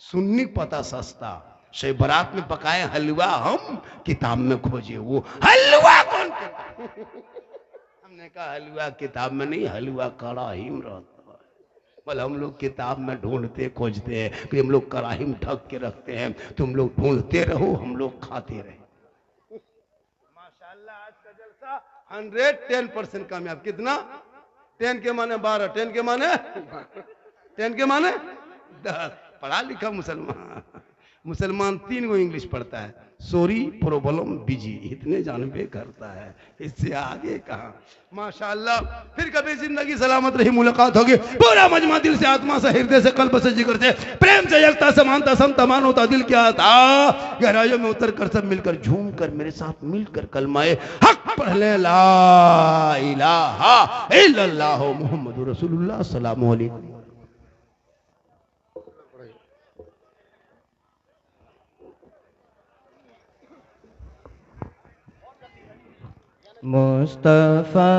सुन्नी पता सस्ता, शे बारात में पकाए हलवा हम किताब में खोजे, वो हलवा कौन किताब। हमने कहा हलवा किताब में नहीं, हलवा कड़ाही में रहता है। बोले हम लोग किताब में ढूंढते खोजते हैं कि हम लोग कड़ाही में ढक के रखते हैं, तुम लोग ढूंढते रहो, हम लोग खाते रहे। माशाल्लाह आज का जलसा 110% कामयाब। कितना? 10 के माने 12, 10 के माने 10 के माने 10। पढ़ा लिखा मुसलमान, मुसलमान 3 गो इंग्लिश पढ़ता है, सॉरी प्रॉब्लम बिजी, इतने जानबे करता है, इससे आगे कहां। माशाअल्लाह। फिर कभी जिंदगी सलामत रही, मुलाकात होगी। पूरा मजमा दिल से, आत्मा से, हृदय से, कल्ब से, जिगर से, प्रेम से, एकता से, मानता समतमान होता दिल क्या था। गहराइयों में उतर कर सब मिलकर झूम कर मेरे साथ मिलकर कलमाए हक पढ़ ले, ला इलाहा इल्लल्लाह मुहम्मदुर रसूलुल्लाह। अस्सलामु अलैकुम। मुस्तफा